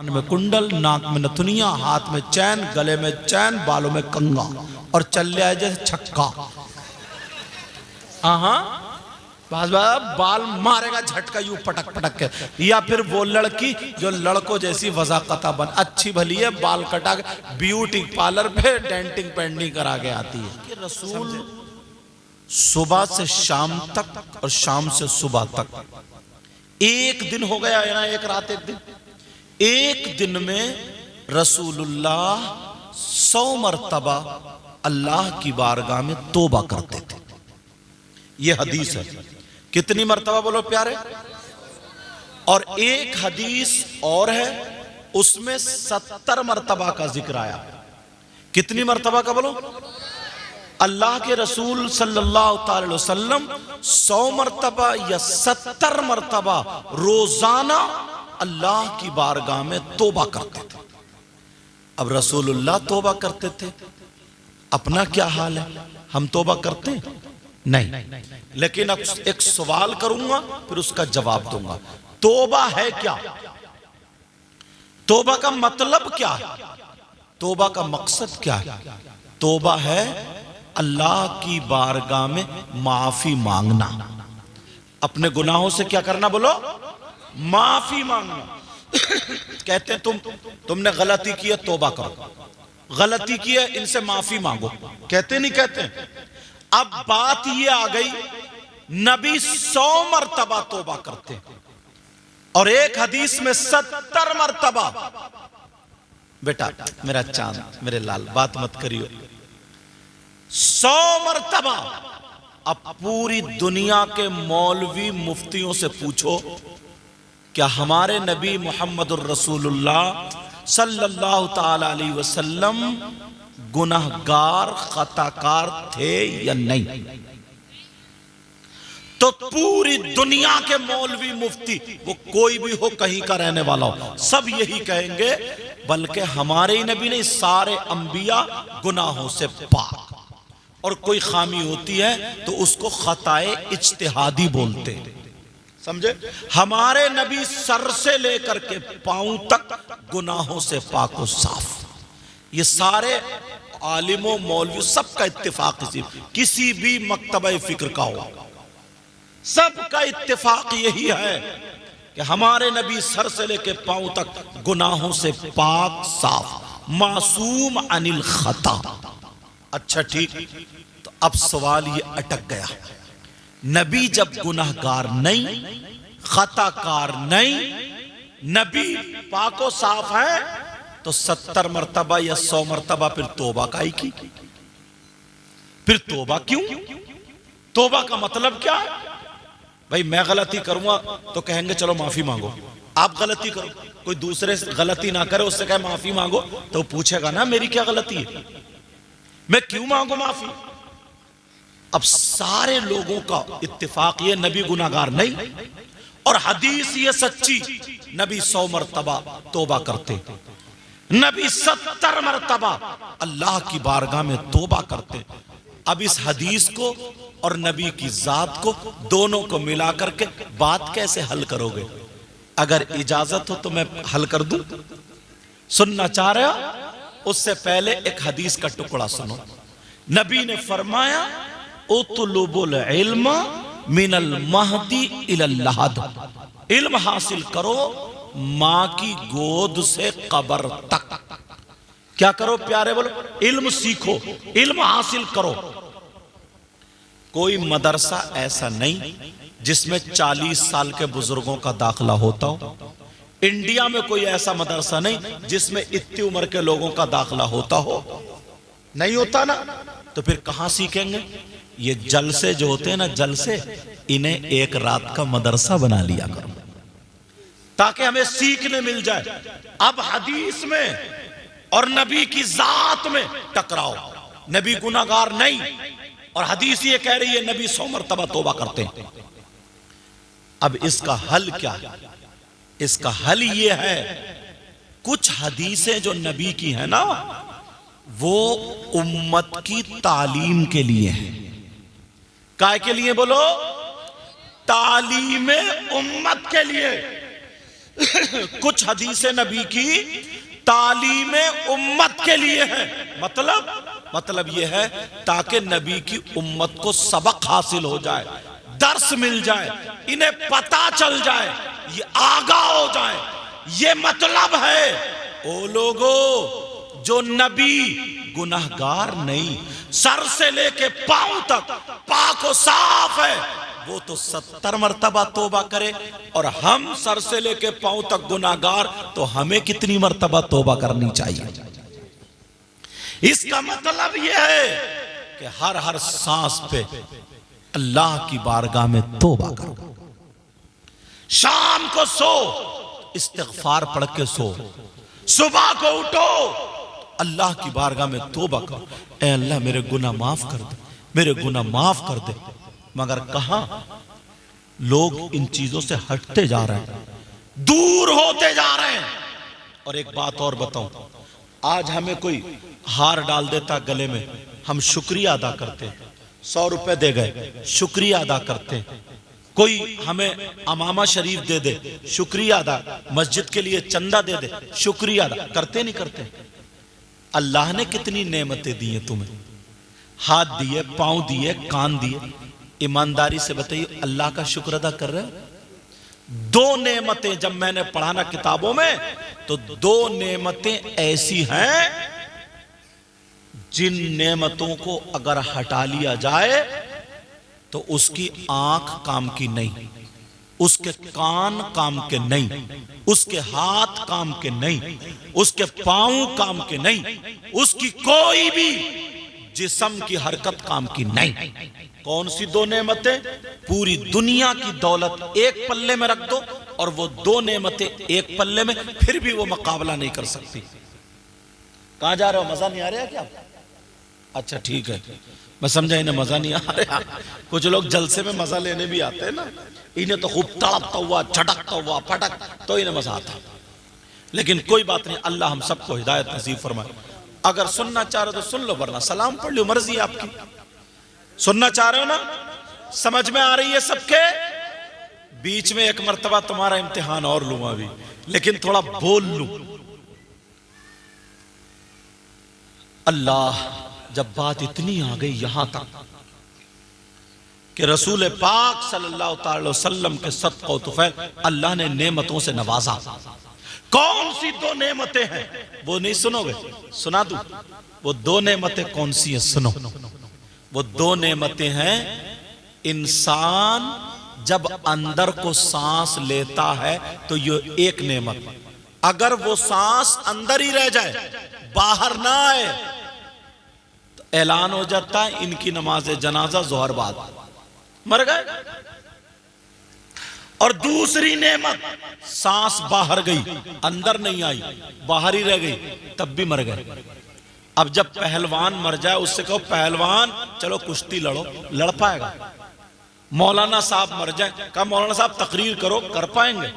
में कुंडल, नाक में नथुनिया, हाथ में चैन, गले में चैन, बालों में कंगा, और चल रहा है जैसे छक्का। हाँ, बाल मारेगा झटका यूं पटक पटक के। या फिर वो लड़की जो लड़कों जैसी वज़ाकता बन, अच्छी भली है, बाल कटा के ब्यूटी पार्लर पे डेंटिंग पेंटिंग करा के आती है। कि रसूल सुबह से शाम तक और शाम से सुबह तक, एक दिन हो गया है ना, एक रात एक दिन, एक दिन में रसूलुल्लाह 100 मरतबा अल्लाह की बारगाह में तौबा करते थे। ये हदीस है। कितनी मरतबा बोलो प्यारे? और एक हदीस और है, उसमें 70 मरतबा का जिक्र आया। कितनी मरतबा का बोलो? अल्लाह के रसूल सल्लल्लाहु अलैहि वसल्लम 100 मरतबा या 70 मरतबा रोजाना अल्लाह की बारगाह में तौबा करते थे। अब रसूलुल्लाह तौबा करते थे, अपना क्या हाल है? हम तौबा करते हैं? नहीं। लेकिन अब एक सवाल करूंगा, फिर उसका जवाब दूंगा। तौबा है क्या? तौबा का मतलब क्या है? तौबा का मकसद क्या है? तौबा है अल्लाह की बारगाह में माफी मांगना। अपने गुनाहों से क्या करना बोलो? माफी मांगना। कहते हैं तुमने गलती की है, तौबा करो। गलती की है, इनसे माफी मांगो। कहते नहीं कहते? अब बात ये आ गई, नबी 100 मरतबा तौबा करते और एक हदीस में 70 मरतबा। बेटा मेरा चांद, मेरे लाल, बात मत करियो। 100 मरतबा। अब पूरी दुनिया के मौलवी मुफ्तियों से पूछो, क्या हमारे नबी मोहम्मदुर रसूलुल्लाह सल्लल्लाहु ताला अलैहि वसल्लम गुनाहगार खताकार थे या नहीं? तो पूरी दुनिया के मौलवी मुफ्ती, वो कोई भी हो, कहीं का रहने वाला हो, सब यही कहेंगे, बल्कि हमारे ही नबी ने सारे अंबिया गुनाहों से पाक। और कोई खामी होती है तो उसको खताए इज्तिहादी बोलते हैं, समझे? हमारे नबी सर से लेकर के पांव तक गुनाहों से पाक और साफ। ये सारे आलिमों मौलवी सबका इत्तेफाक, किसी भी मकतबा फिक्र का हो, सबका इत्तेफाक यही है कि हमारे नबी सर से लेके पांव तक गुनाहों से पाक साफ, मासूम अनिल खता। अच्छा ठीक, तो अब सवाल ये अटक गया, नबी जब गुनाहगार नहीं, खताकार नहीं, नबी पाको साफ है, तो 70 मरतबा या 100 मरतबा फिर तौबा काई की? फिर तौबा क्यों? तौबा का मतलब क्या है? भाई मैं गलती करूंगा तो कहेंगे चलो माफी मांगो। आप गलती करो, कोई दूसरे गलती ना करे, उससे कहे माफी मांगो, तो पूछेगा ना मेरी क्या गलती है, मैं क्यों मांगू माफी? अब सारे लोगों का इत्तेफाक ये, नबी गुनाहगार नहीं, और हदीस ये सच्ची, नबी 100 मरतबा तौबा करते, नबी 70 मरतबा अल्लाह की बारगाह में तौबा करते। अब इस हदीस को और नबी की जात को, दोनों को मिला करके बात कैसे हल करोगे? अगर इजाजत हो तो मैं हल कर दूं। सुनना चाह रहे हो? उससे पहले एक हदीस का टुकड़ा सुनो। नबी ने फरमाया, उतलुबुल इल्म मिनल महदी इलल लहद। इल्म हासिल करो मां की गोद से कब्र तक। क्या करो प्यारे बोलो? इल्म सीखो, इल्म हासिल करो। कोई मदरसा ऐसा नहीं जिसमें 40 साल के बुजुर्गों का दाखिला होता हो। इंडिया में कोई ऐसा मदरसा नहीं जिसमें इतनी उम्र के लोगों का दाखिला होता हो, नहीं होता ना। तो फिर कहां सीखेंगे? ये जलसे जो होते हैं ना, जलसे, इन्हें एक रात का मदरसा बना लिया करो ताकि हमें सीखने मिल जाए। अब हदीस में और नबी की जात में टकराओ। नबी गुनाहगार नहीं और हदीस ये कह रही है नबी 100 मरतबा तौबा करते हैं। अब इसका हल क्या है? इसका हल ये है, कुछ हदीसें जो नबी की है ना, वो उम्मत की तालीम के लिए है। काय के लिए बोलो? तालीम उम्मत के लिए। कुछ हदीसें नबी की तालीम उम्मत के लिए है। मतलब यह है ताकि नबी की उम्मत को सबक हासिल हो जाए, दर्स मिल जाए, इन्हें पता चल जाए, ये आगा हो जाए। ये मतलब है। ओ लोगो, जो नबी गुनाहगार नहीं, सर से लेके पांव तक पाक और साफ है, वो तो 70 मर्तबा तौबा करे, और हम सर से लेके पांव तक गुनाहगार, तो हमें कितनी मर्तबा तौबा करनी चाहिए। इसका मतलब यह है कि हर सांस पे अल्लाह की बारगाह में तौबा करो। शाम को सो, इस्तिग़फ़ार पढ़ के सो, सुबह को उठो, अल्लाह की बारगाह में तौबा करो। ऐ अल्लाह मेरे गुनाह माफ कर दे, मेरे गुनाह माफ कर दे। मगर कहां लोग इन चीजों से हटते जा रहे हैं, दूर होते जा रहे हैं। और एक बात और बताऊं, आज हमें कोई हार डाल देता गले में, हम शुक्रिया अदा करते हैं। 100 रुपए दे गए, शुक्रिया अदा करते हैं। कोई हमें अमामा शरीफ दे दे, शुक्रिया अदा, मस्जिद के लिए चंदा दे दे, शुक्रिया अदा करते नहीं करते। अल्लाह ने कितनी नेमतें दी हैं तुम्हें, हाथ दिए, पांव दिए, कान दिए। ईमानदारी से बताइए, अल्लाह का शुक्र अदा कर रहे हो? 2 नेमतें जब मैंने पढ़ा ना किताबों में, तो 2 नेमतें ऐसी हैं जिन नेमतों को अगर हटा लिया जाए तो उसकी आंख काम की नहीं, उसके कान काम के नहीं, उसके हाथ काम के नहीं, उसके पांव काम के नहीं, उसकी कोई भी जिस्म की हरकत काम की नहीं। कौन सी 2 नेमतें? पूरी दुनिया की दौलत एक पल्ले में रख दो और वो 2 नेमतें एक पल्ले में, फिर भी वो मुकाबला नहीं कर सकती। कहां जा रहे हो? मजा नहीं आ रहा क्या? अच्छा ठीक है, मैं समझा इन्हें मजा नहीं आ रहा। कुछ लोग जलसे में मजा लेने भी आते हैं ना, इन्हें तो खूब तड़पता हुआ, झटकता हुआ, फटक, तो इन्हें मजा आता। लेकिन कोई बात नहीं, अल्लाह हम सबको हिदायत नसीब फरमाए। अगर सुनना चाह रहे हो तो सुन लो, वरना सलाम पढ़ लो, मर्जी आपकी। सुनना चाह रहे हो ना, समझ में आ रही है सबके? बीच में एक मर्तबा तुम्हारा इम्तिहान और लूंगा अभी, लेकिन थोड़ा बोल लूं। अल्लाह, जब बात इतनी आ गई यहां तक कि रसूल पाक सल्लल्लाहु अलैहि वसल्लम के सदक़ा व तुफ़ैल अल्लाह ने नेमतों से नवाजा। कौन सी 2 नेमतें हैं वो नहीं सुनोगे? सुना दूं वो 2 नेमतें कौन सी हैं? सुनो, वो 2 नेमतें हैं। इंसान जब अंदर को सांस लेता है तो ये एक नेमत, अगर वो सांस अंदर ही रह जाए, बाहर ना आए, तो ऐलान हो जाता है इनकी नमाज जनाजा ज़ोहर बाद, मर गए। और दूसरी नेमत, सांस बाहर गई, अंदर नहीं आई, बाहर ही रह गई, तब भी मर गए। अब जब पहलवान मर जाए, उससे कहो पहलवान चलो कुश्ती लड़ो, लड़ पाएगा? मौलाना साहब मर जाए, कहा मौलाना साहब तकरीर करो, कर पाएंगे?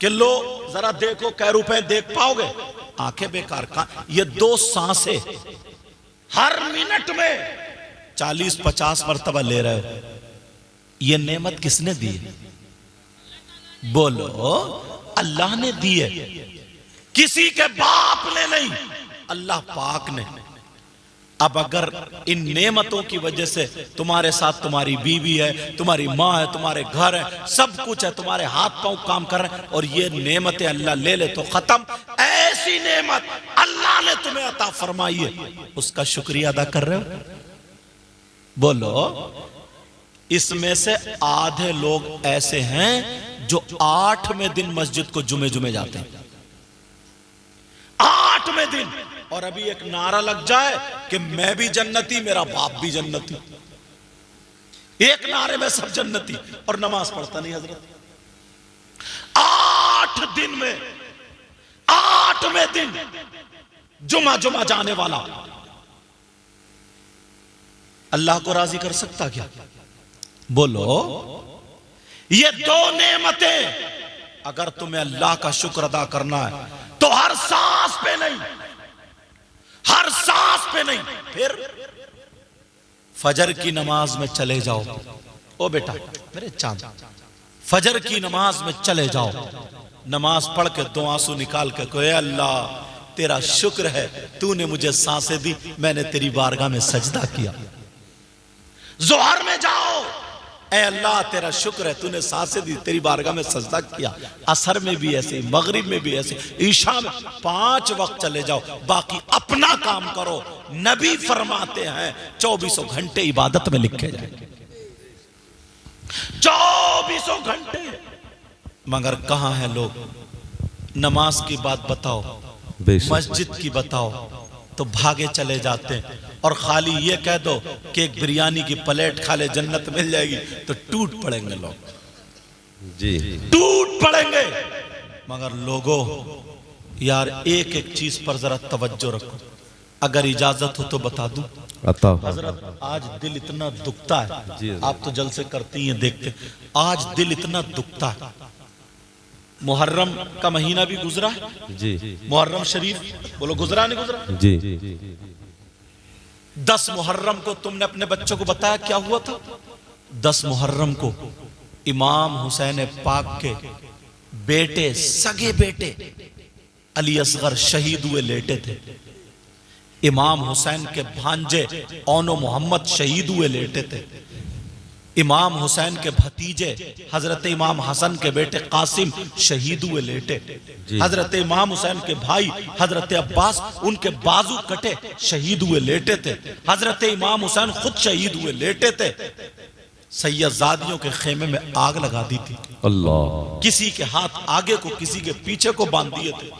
कि लो जरा देखो कै रुपए देख पाओगे? आंखें बेकार। कहां? ये 2 सांसें हर मिनट में 40-50 मरतबा ले रहे हो, ये नेमत किसने दी है? बोलो, अल्लाह ने दी है, किसी के बाप ने नहीं, अल्लाह पाक ने। अब अगर इन नेमतों की वजह से तुम्हारे साथ तुम्हारी बीवी है, तुम्हारी माँ है, तुम्हारे घर है, सब कुछ है, तुम्हारे हाथ पांव काम कर रहे हैं, और ये नेमतें अल्लाह ले ले तो खत्म। ऐसी नेमत अल्लाह ने तुम्हें अता फरमाई है, उसका शुक्रिया अदा कर रहे हो? बोलो। इसमें से आधे लोग ऐसे हैं जो 8वें दिन मस्जिद को जुमे जुमे जाते हैं, 8वें दिन। और अभी एक नारा लग जाए कि मैं भी जन्नती, मेरा बाप भी जन्नती, एक नारे में सब जन्नती, और नमाज पढ़ता नहीं हजरत। 8 दिन में 8वें दिन जुमा जुमा जाने वाला अल्लाह को राजी कर सकता क्या? बोलो। ये 2 नेमतें अगर तुम्हें अल्लाह का शुक्र अदा करना है तो हर सांस पे नहीं, हर सांस पे नहीं, फिर फजर की नमाज में चले जाओ। ओ बेटा मेरे चांद, फजर की नमाज में चले जाओ, नमाज पढ़ के 2 आंसू निकाल के कहे अल्लाह तेरा शुक्र है तूने मुझे सांसें दी, मैंने तेरी बारगाह में सजदा किया। जोहर में जाओ, ऐ अल्लाह तेरा शुक्र है तूने सांसें दी, तेरी बारगाह में सजदा किया। असर में भी ऐसे, मगरिब में भी ऐसे, ईशा में 5 वक्त चले जाओ, बाकी अपना काम करो। नबी फरमाते हैं 24 घंटे इबादत में लिखे जाएंगे, 24 घंटे। मगर कहां है लोग? नमाज की बात बताओ, मस्जिद की बताओ तो भागे चले जाते हैं, और खाली ये कह दो कि एक बिरयानी की प्लेट खा ले जन्नत मिल जाएगी तो टूट पड़ेंगे लोग जी, टूट पड़ेंगे। मगर लोगों यार एक एक चीज पर जरा तवज्जो रखो, अगर इजाजत हो तो बता दूं। हजरत आज दिल इतना दुखता है, आप तो जलसे करती हैं देखते, आज दिल इतना दुखता है। मुहर्रम का महीना भी गुजरा है जी, मुहर्रम शरीफ, बोलो गुजरा नहीं गुजरा जी। 10 मुहर्रम को तुमने अपने बच्चों को बताया क्या हुआ था? 10 मुहर्रम को इमाम हुसैन पाक के बेटे, सगे बेटे अली असगर शहीद हुए लेटे थे। इमाम हुसैन के भांजे औनो मोहम्मद शहीद हुए लेटे थे। इमाम हुसैन के भतीजे हजरत इमाम हसन के बेटे कासिम शहीद हुए लेटे। हजरत इमाम हुसैन के भाई हजरत अब्बास उनके बाजू कटे शहीद हुए लेटे थे। हजरत इमाम हुसैन खुद शहीद हुए लेटे थे। सैयदजादियों के खेमे में आग लगा दी थी अल्लाह, किसी के हाथ आगे को किसी के पीछे को बांध दिए थे।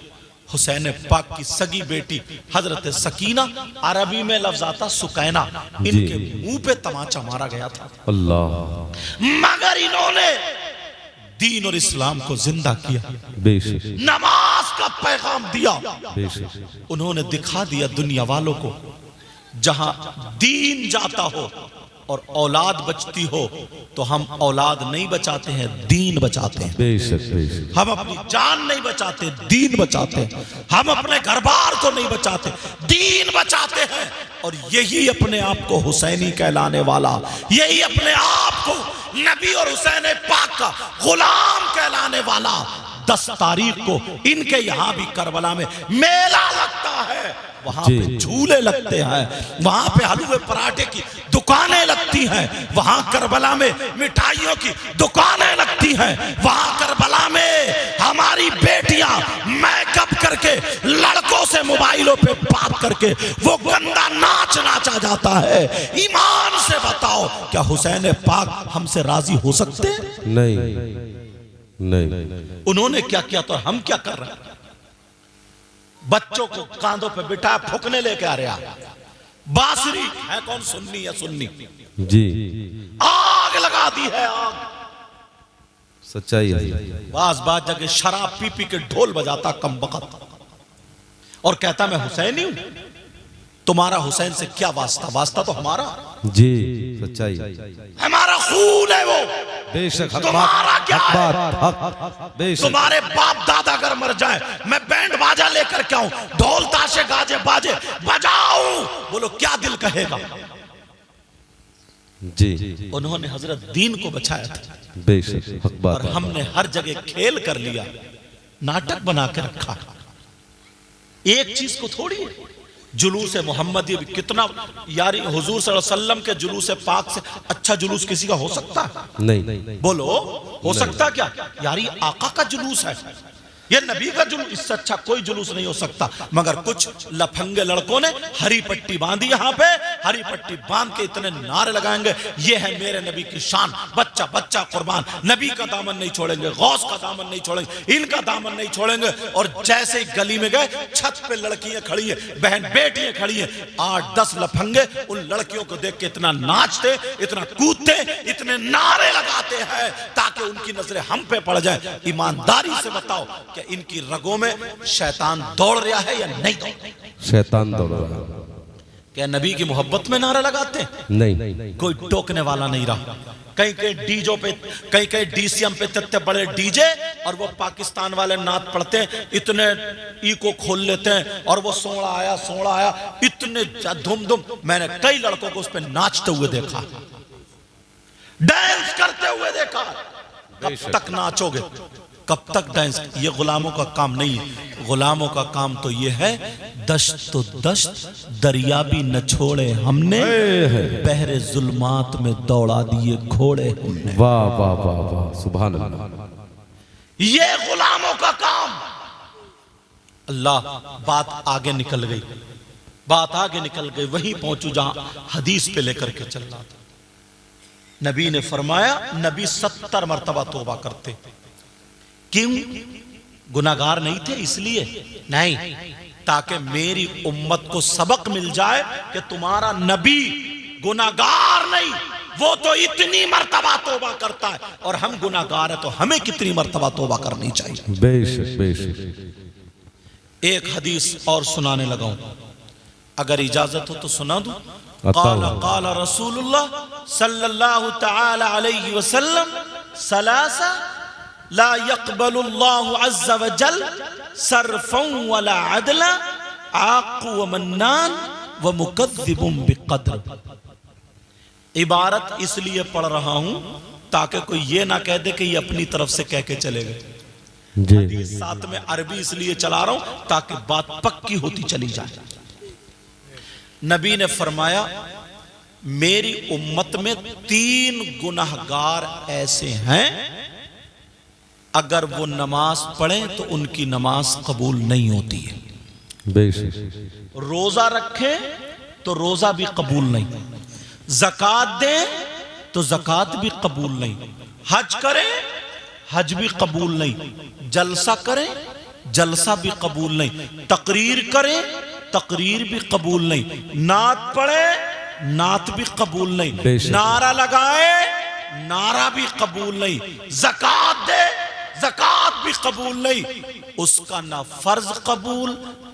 हुसैन पाक की सगी बेटी हजरत सकीना, अरबी में लफ्ज आता सुकैना, इनके मुंह पे तमाचा मारा गया था अल्लाह। मगर इन्होंने दीन और इस्लाम को जिंदा किया, नमाज का पैगाम दिया, उन्होंने दिखा दिया दुनिया वालों को जहां दीन जाता हो और औलाद बचती हो तो हम औलाद नहीं बचाते हैं, दीन बचाते हैं। बेशक। हम अपनी जान नहीं बचाते, दीन बचाते हैं। हम अपने घर बार को नहीं बचाते, दीन बचाते हैं। और यही अपने आप को हुसैनी कहलाने वाला, यही अपने आप को नबी और हुसैन पाक का गुलाम कहलाने वाला 10 तारीख को इनके यहां भी करबला में मेला लगता है, वहां पे झूले लगते हैं, वहां पे हलवे पराठे की दुकानें लगती हैं, वहां करबला में मिठाइयों की दुकानें लगती हैं, वहां करबला में हमारी बेटियां मेकअप करके लड़कों से मोबाइलों पे बात करके वो गंदा नाच नाचा जाता है। ईमान से बताओ क्या हुसैन पाक हमसे राजी हो सकते? नहीं। उन्होंने क्या किया तो हम क्या कर रहे हैं? बच्चों को कांधों पे बिठा फूकने लेके आ रहा, बांसुरी है कौन? सुन्नी या सुन्नी जी, आग लगा दी है, आग। सच्चाई है। बाज जगह शराब पी पी के ढोल बजाता कम बकत और कहता मैं हुसैनी हूं। तुम्हारा हुसैन से क्या वास्ता? वास्ता तो हमारा जी, सच्चाई, हमारा खून है वो। बेशक। तुम्हारा क्या है? तुम्हारे बाप दादा अगर मर जाए मैं बैंड बाजा लेकर क्या हूं, ढोल ताशे गाजे बाजे बजाऊं, बोलो क्या दिल कहेगा? जी। उन्होंने हजरत दीन को बचाया था। बेशक। और हमने हर जगह खेल कर लिया, नाटक बना के रखा। एक चीज को थोड़ी जुलूस मोहम्मदी कितना यारी, हुजूर सल्लल्लाहु अलैहि वसल्लम के जुलूस पाक से अच्छा जुलूस किसी का हो सकता है? नहीं। बोलो हो सकता क्या? यारी आका का जुलूस है, ये नबी का जुलूस, इससे अच्छा कोई जुलूस नहीं हो सकता। मगर कुछ लफंगे लड़कों ने हरी पट्टी बांधी, यहाँ पे हरी पट्टी बांध के इतने नारे लगाएंगे, ये है मेरे नबी की शान, बच्चा बच्चा कुर्बान, नबी का दामन नहीं छोड़ेंगे, गौस का दामन नहीं छोड़ेंगे, इनका दामन नहीं छोड़ेंगे। और जैसे ही गली में गए, छत पे लड़कियां खड़ी है, बहन बेटियां खड़ी है, 8-10 लफंगे उन लड़कियों को देख के इतना नाचते, इतना कूदते, इतने नारे लगाते हैं ताकि उनकी नजरें हम पे पड़ जाए। ईमानदारी से बताओ कि इनकी रगों में शैतान दौड़ रहा है या नहीं दौड़ रहा? शैतान दौड़ रहा है। क्या नबी की मोहब्बत में नारे लगाते? नहीं। कोई टोकने वाला नहीं रहा। कहीं कहीं डीजो पे, कहीं कहीं डीसीएम पे इतने बड़े डीजे, और वो पाकिस्तान वाले नात पढ़ते हैं, इतने ई को खोल लेते हैं और वो सोड़ा आया, इतने धूम धूम। मैंने कई लड़कों को उस पर नाचते हुए देखा, डांस करते हुए देखा। कब तक नाचोगे? कब तक डांस? ये गुलामों का काम नहीं है। गुलामों का काम तो ये है, दश्त तो दश्त दरिया भी न छोड़े हमने, बहरे जुल्मात में दौड़ा दिए घोड़े हमने। वाह वाह वाह वाह, सुभान अल्लाह। ये गुलामों का काम। अल्लाह, बात आगे निकल गई, बात आगे निकल गई, वहीं पहुंचू जहां हदीस पे लेकर के चल रहा था। नबी ने फरमाया, नबी 70 मरतबा तौबा करते। क्यों? गुनाहगार नहीं थे इसलिए नहीं, ताकि मेरी उम्मत को सबक मिल जाए कि तुम्हारा नबी गुनाहगार नहीं, वो तो इतनी मर्तबा तौबा करता है, और हम गुनाहगार हैं तो हमें कितनी मर्तबा तौबा करनी चाहिए। बेशक बेशक। एक हदीस और सुनाने लगाऊं, अगर इजाजत हो तो सुना दूं। क़ाला रसूलुल्लाह सल्लल्लाहु तआला अलैहि वसल्लम, सलासा ला यक़बलुल्लाहु अज़्ज़ व जल सर्फ़न वला अदला, आक़ु व मन्नान व मुकद्दिबुन बिक़द्र। इबारत इसलिए पढ़ रहा हूं ताकि कोई ये ना कह दे कि ये अपनी तरफ से कह के चले गए। हदीस साथ में अरबी इसलिए चला रहा हूं ताकि बात पक्की होती चली जाए। नबी ने फरमाया, मेरी उम्मत में 3 गुनाहगार ऐसे हैं, अगर वो नमाज पढ़ें तो उनकी नमाज कबूल नहीं होती है। बेशक। रोजा रखें तो रोजा भी कबूल नहीं, ज़कात दें तो ज़कात भी कबूल नहीं, हज करें हज भी कबूल नहीं, जलसा करें जलसा भी कबूल नहीं, तकरीर करें तकरीर भी कबूल नहीं, नात पढ़े नात भी कबूल नहीं, नारा लगाए नारा भी कबूल नहीं, ज़कात दे ज़कात भी कबूल नहीं। उसका ना फर्ज कबूल,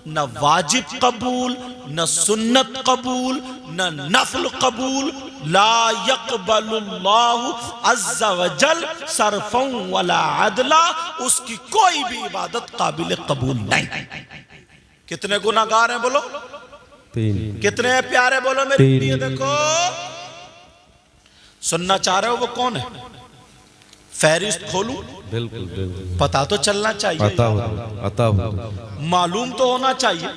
न वाजिब कबूल, न सुन्नत कबूल, न नफल कबूल। ला यक़बलुल्लाहु अज़्ज़ व जल सर्फ़न वला अदला, उसकी कोई भी इबादत काबिल कबूल नहीं। कितने गुनाहगार हैं बोलो? 3। कितने हैं प्यारे बोलो मेरे लिए? देखो, सुनना चाह रहे हो वो कौन है? फहरिस्त खोलूं? बिल्कुल बिल्कुल, पता तो चलना चाहिए, अता हो, मालूम तो होना चाहिए,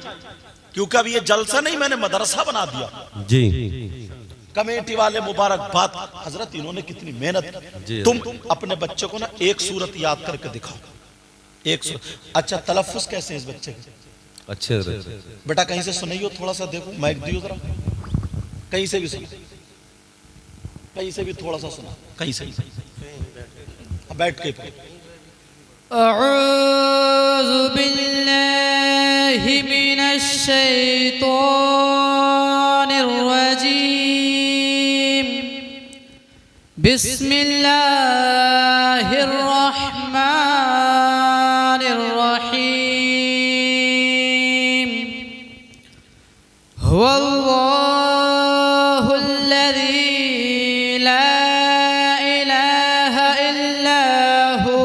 क्योंकि अब ये जलसा नहीं, मैंने मदरसा बना दिया जी। कमेटी वाले मुबारकबाद हजरत, इन्होंने कितनी मेहनत की। तुम अपने बच्चे को ना एक सूरत याद करके दिखाओ, एक सूरत। अच्छा, तलफ़्फ़ुज़ कैसे है इस बच्चे के? अच्छे बेटा कहीं से सुनाइयो, थोड़ा सा देखो, माइक दियो जरा, कहीं से भी सुना, कहीं से भी थोड़ा सा सुना, कहीं से बैठ के। अऊज़ु बिल्लाहि मिनश शैतानिर रजीम, बिस्मिल्लाहिर रहमानिर रहीम। हुवल्लाहु अल्लज़ी ला इलाहा इल्ला हु,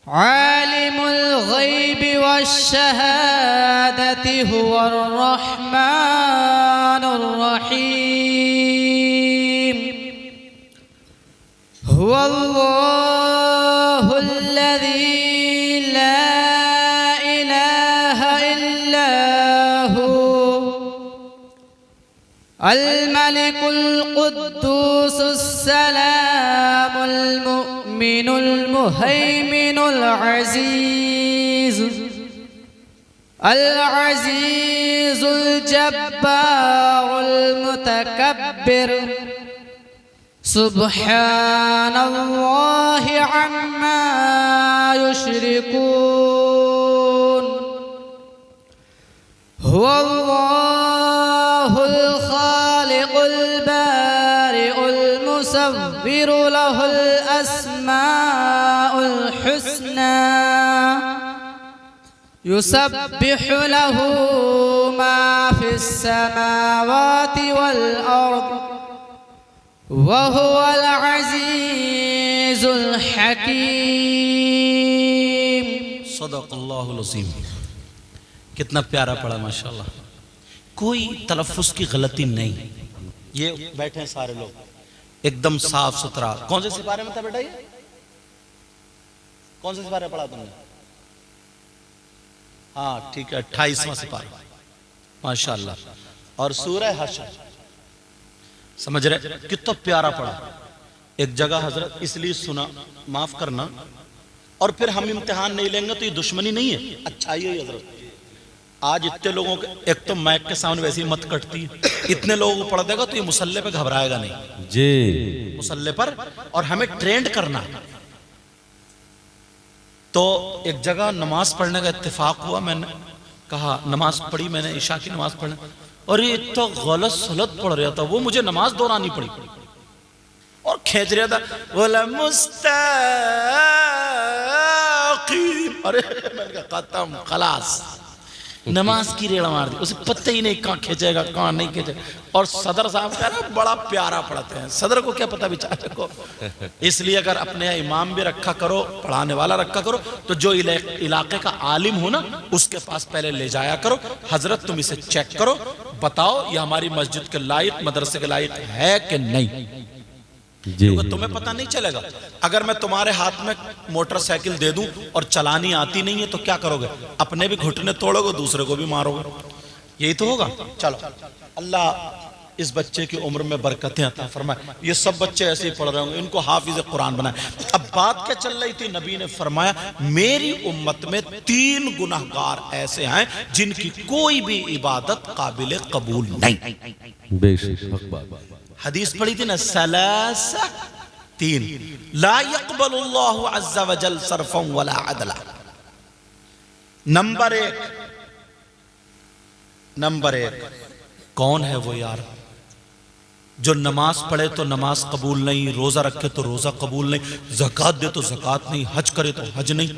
आलिमुल गैबि वश्शहादति हुवर रहमानुर रहीम। हुवल्लाहु अल्लज़ी ला इलाहा इल्ला हु, अल मलिकुल कुद्दूसुस सलामुल मुमिनुल मुहैमिनुल अज़ीज़, अल अज़ीज़ुल जब्बारुल मुतकब्बिर, सुब्हानल्लाहि अम्मा युश्रिकून। हुवल्लाहुल खालिकुल बारिउल मुसव्विरु लहुल अस्माउल हुस्ना, युसब्बिहु लहू मा फिस समावाति वल अर्द, वहुवल अज़ीज़ुल हकीम। सदक़ल्लाहुल अज़ीम। कितना प्यारा पढ़ा माशाल्लाह, कोई तलफ़्फ़ुज़ की गलती नहीं। ये बैठे हैं सारे लोग एकदम साफ सुथरा। कौन से सिपारे में था बेटा ये? कौन सा सिपारा पढ़ा तुमने? हाँ ठीक है, 28वां सिपारा, माशाअल्लाह। और सूरह हश्र समझ रहे, कितना प्यारा पढ़ा। एक जगह हजरत इसलिए सुना, माफ करना, और फिर हम इम्तिहान नहीं लेंगे तो ये दुश्मनी नहीं है, अच्छा ही है हजरत। आज इतने लोगों के, एक तो माइक के सामने वैसे ही मत कटती है, इतने लोगों को पढ़ देगा तो ये मुसल्ले पे घबराएगा नहीं जी, मुसल्ले पर। और हमें ट्रेंड करना है। तो एक जगह नमाज पढ़ने का इत्तेफाक हुआ, मैंने कहा नमाज पढ़ी, मैंने ईशा की नमाज पढ़ने, और ये इतना गलत सलत पढ़ रहा था, वो मुझे नमाज दोहरानी पड़ी और खींच रहा था, बोला मुस्ताकीम। अरे मैंने कहा खत्म, खलास, नमाज की रेड़ा मार दी, उसे पता ही नहीं कहाँ खींचेगा कहाँ नहीं खींचेगा। और सदर साहब कह रहे बड़ा प्यारा पढ़ाते हैं, सदर को क्या पता बेचारे को। इसलिए अगर अपने इमाम भी रखा करो, पढ़ाने वाला रखा करो, तो जो इलाके का आलिम हो ना, उसके पास पहले ले जाया करो, हजरत तुम इसे चेक करो, बताओ ये हमारी मस्जिद के लायक, मदरसे के लायक है कि नहीं। क्योंकि तुम्हें पता नहीं चलेगा। अगर मैं तुम्हारे हाथ में मोटरसाइकिल दे दूं और चलानी आती नहीं है तो क्या करोगे? अपने भी घुटने तोड़ोगे, दूसरे को भी मारोगे, यही तो होगा। चलो, अल्लाह इस बच्चे की उम्र में बरकतें अता फरमाए। ये सब बच्चे ऐसे ही पढ़ रहे होंगे, इनको हाफिज कुरान बनाए। अब बात क्या चल रही थी, नबी ने फरमाया मेरी उम्मत में 3 गुनाहगार ऐसे हैं जिनकी कोई भी इबादत काबिल कबूल नहीं। बेशक हक बात। हदीस पढ़ी थी ना, सलासा 3 ला यक़बलुल्लाहु अज़्ज़ा वजल सरफ़न वला अदला। नंबर एक कौन है वो यार जो नमाज पढ़े तो नमाज कबूल नहीं, रोजा रखे तो रोजा कबूल नहीं, ज़कात दे तो ज़कात नहीं, हज करे तो हज नहीं।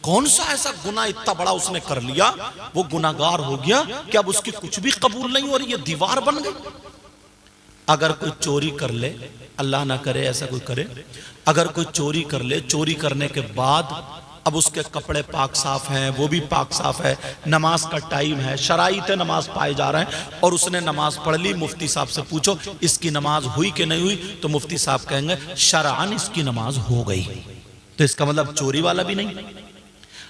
कौन सा ऐसा गुनाह इतना बड़ा उसने कर लिया, वो गुनाहगार हो गया कि अब उसकी कुछ भी कबूल नहीं और ये दीवार बन गई। अगर कोई चोरी कर ले, अल्लाह ना करे ऐसा कोई करे, अगर कोई चोरी कर ले, चोरी करने के बाद अब उसके कपड़े पाक साफ हैं, वो भी पाक साफ है, नमाज का टाइम है, शराइत नमाज पाए जा रहे हैं, और उसने नमाज पढ़ ली, मुफ्ती साहब से पूछो इसकी नमाज हुई कि नहीं हुई, तो मुफ्ती साहब कहेंगे शरअन इसकी नमाज हो गई। तो इसका मतलब चोरी वाला भी नहीं।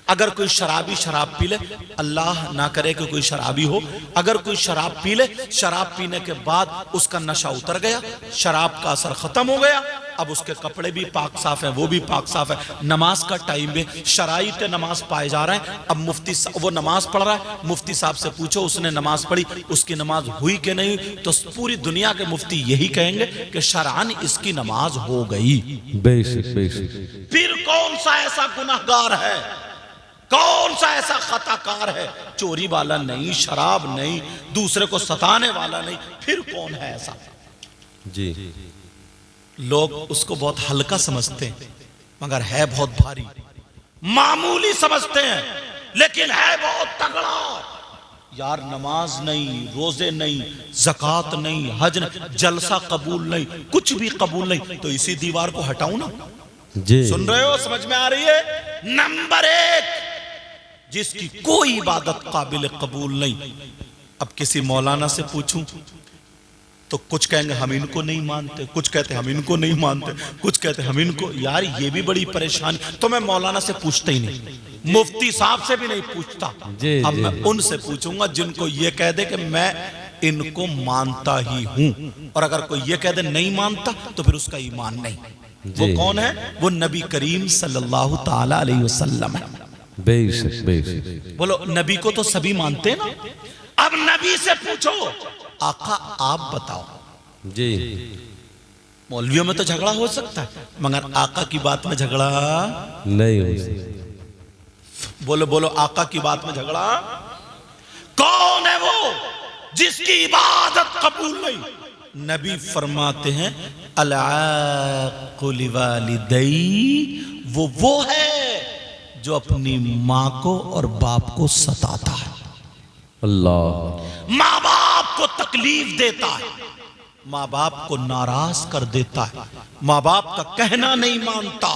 अगर कोई शराबी शराब पी ले, अल्लाह ना करे कि कोई शराबी हो, अगर कोई शराब पी ले, शराब पीने के बाद उसका नशा उतर गया, शराब का असर खत्म हो गया, अब उसके कपड़े भी पाक साफ हैं, वो भी पाक साफ है, नमाज का टाइम में शराइत नमाज पाए जा रहे हैं। अब मुफ्ती वो नमाज पढ़ रहा है, मुफ्ती साहब से पूछो उसने नमाज पढ़ी, उसकी नमाज हुई कि नहीं, तो पूरी दुनिया के मुफ्ती यही कहेंगे कि शरअन इसकी नमाज हो गई। बेशक बेशक। फिर कौन सा ऐसा गुनाहगार है, कौन सा ऐसा खताकार है, चोरी वाला नहीं, शराब नहीं, दूसरे को सताने वाला नहीं, फिर कौन है ऐसा? जी, लोग उसको बहुत हल्का समझते हैं मगर है बहुत भारी, मामूली समझते हैं लेकिन है बहुत तगड़ा। यार नमाज नहीं, रोजे नहीं, ज़कात नहीं, हज नहीं, जलसा कबूल नहीं, कुछ भी कबूल नहीं, तो इसी दीवार को हटाऊं ना। जी, सुन रहे हो, समझ में आ रही है? नंबर 1 जिसकी कोई इबादत काबिल कबूल नहीं। अब किसी मौलाना से पूछूं तो कुछ कहेंगे हम इनको नहीं मानते, कुछ कहते हम इनको नहीं मानते, कुछ कहते हम इनको। यार ये भी बड़ी परेशानी। तो मैं मौलाना से पूछता ही नहीं, मुफ्ती साहब से भी नहीं पूछता। अब मैं उनसे पूछूंगा जिनको ये कह दे कि मैं इनको मानता ही हूं, और अगर कोई ये कह दे नहीं मानता तो फिर उसका ईमान नहीं। वो कौन है? वो नबी करीम सल्लल्लाहु ताला अलैहि वसल्लम है। बेशक बेशक। बोलो, नबी को तो सभी मानते हैं ना। अब नबी से पूछो आका आप बताओ। जी, मौलवियों में तो झगड़ा हो सकता है मगर आका की बात में झगड़ा नहीं हो सकता। बोलो बोलो, आका की बात में झगड़ा? कौन है वो जिसकी इबादत कबूल नहीं? नबी फरमाते हैं अल-आक़ु लिवालिदैहि, वो है जो अपनी माँ को और बाप को सताता है, अल्लाह, माँ बाप को तकलीफ देता है, माँ बाप को नाराज कर देता है, माँ बाप का कहना नहीं मानता,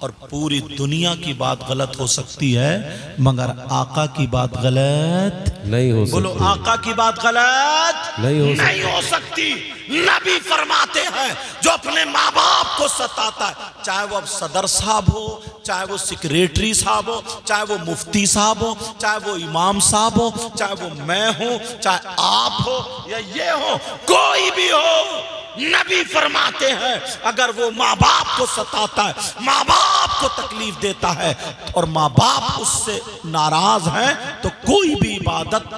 और पूरी दुनिया की बात गलत हो सकती है मगर आका की बात गलत नहीं हो बोलो, सकती। आका की बात गलत नहीं हो सकती। नबी फरमाते हैं जो अपने माँ बाप को सताता है, चाहे वो अब सदर साहब हो, चाहे वो सेक्रेटरी साहब हो, चाहे वो मुफ्ती साहब हो, चाहे वो इमाम साहब हो, चाहे वो मैं हूं, चाहे आप हो या ये हो, कोई भी हो, नबी फरमाते हैं अगर वो माँ बाप को सताता है, माँ बाप को तकलीफ देता है और माँ बाप उससे नाराज हैं तो कोई भी इबादत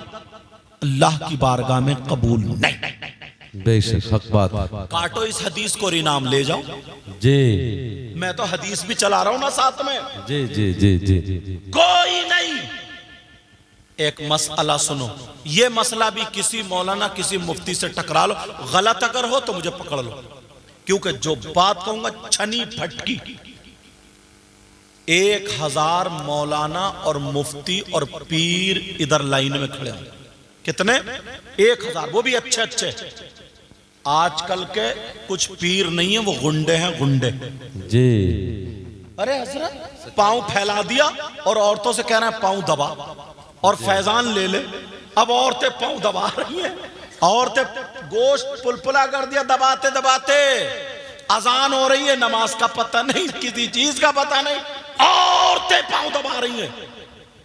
अल्लाह की बारगाह में कबूल नहीं। बेशक हक बात। काटो इस हदीस को और इनाम ले जाओ। जी मैं तो हदीस भी चला रहा हूं ना साथ में। जी जी जी जी जी। कोई नहीं। एक मसला सुनो, ये मसला भी किसी मौलाना किसी मुफ्ती से टकरा लो, गलत अगर हो तो मुझे पकड़ लो, क्योंकि जो बात कहूंगा छनी फटकी। 1000 मौलाना और मुफ्ती और पीर इधर लाइन में खड़े हैं। कितने? 1000, वो भी अच्छे अच्छे। आजकल के कुछ पीर नहीं है, वो गुंडे हैं, गुंडे। जी। अरे हजरत पांव फैला दिया और औरतों से कह रहे हैं पांव दबा, और फैजान ले ले। अब औरतें पांव दबा रही हैं, औरतें गोश्त पुलपुला कर दिया दबाते दबाते। अजान हो रही है, नमाज का पता नहीं, किसी चीज का पता नहीं, औरतें पांव दबा रही हैं।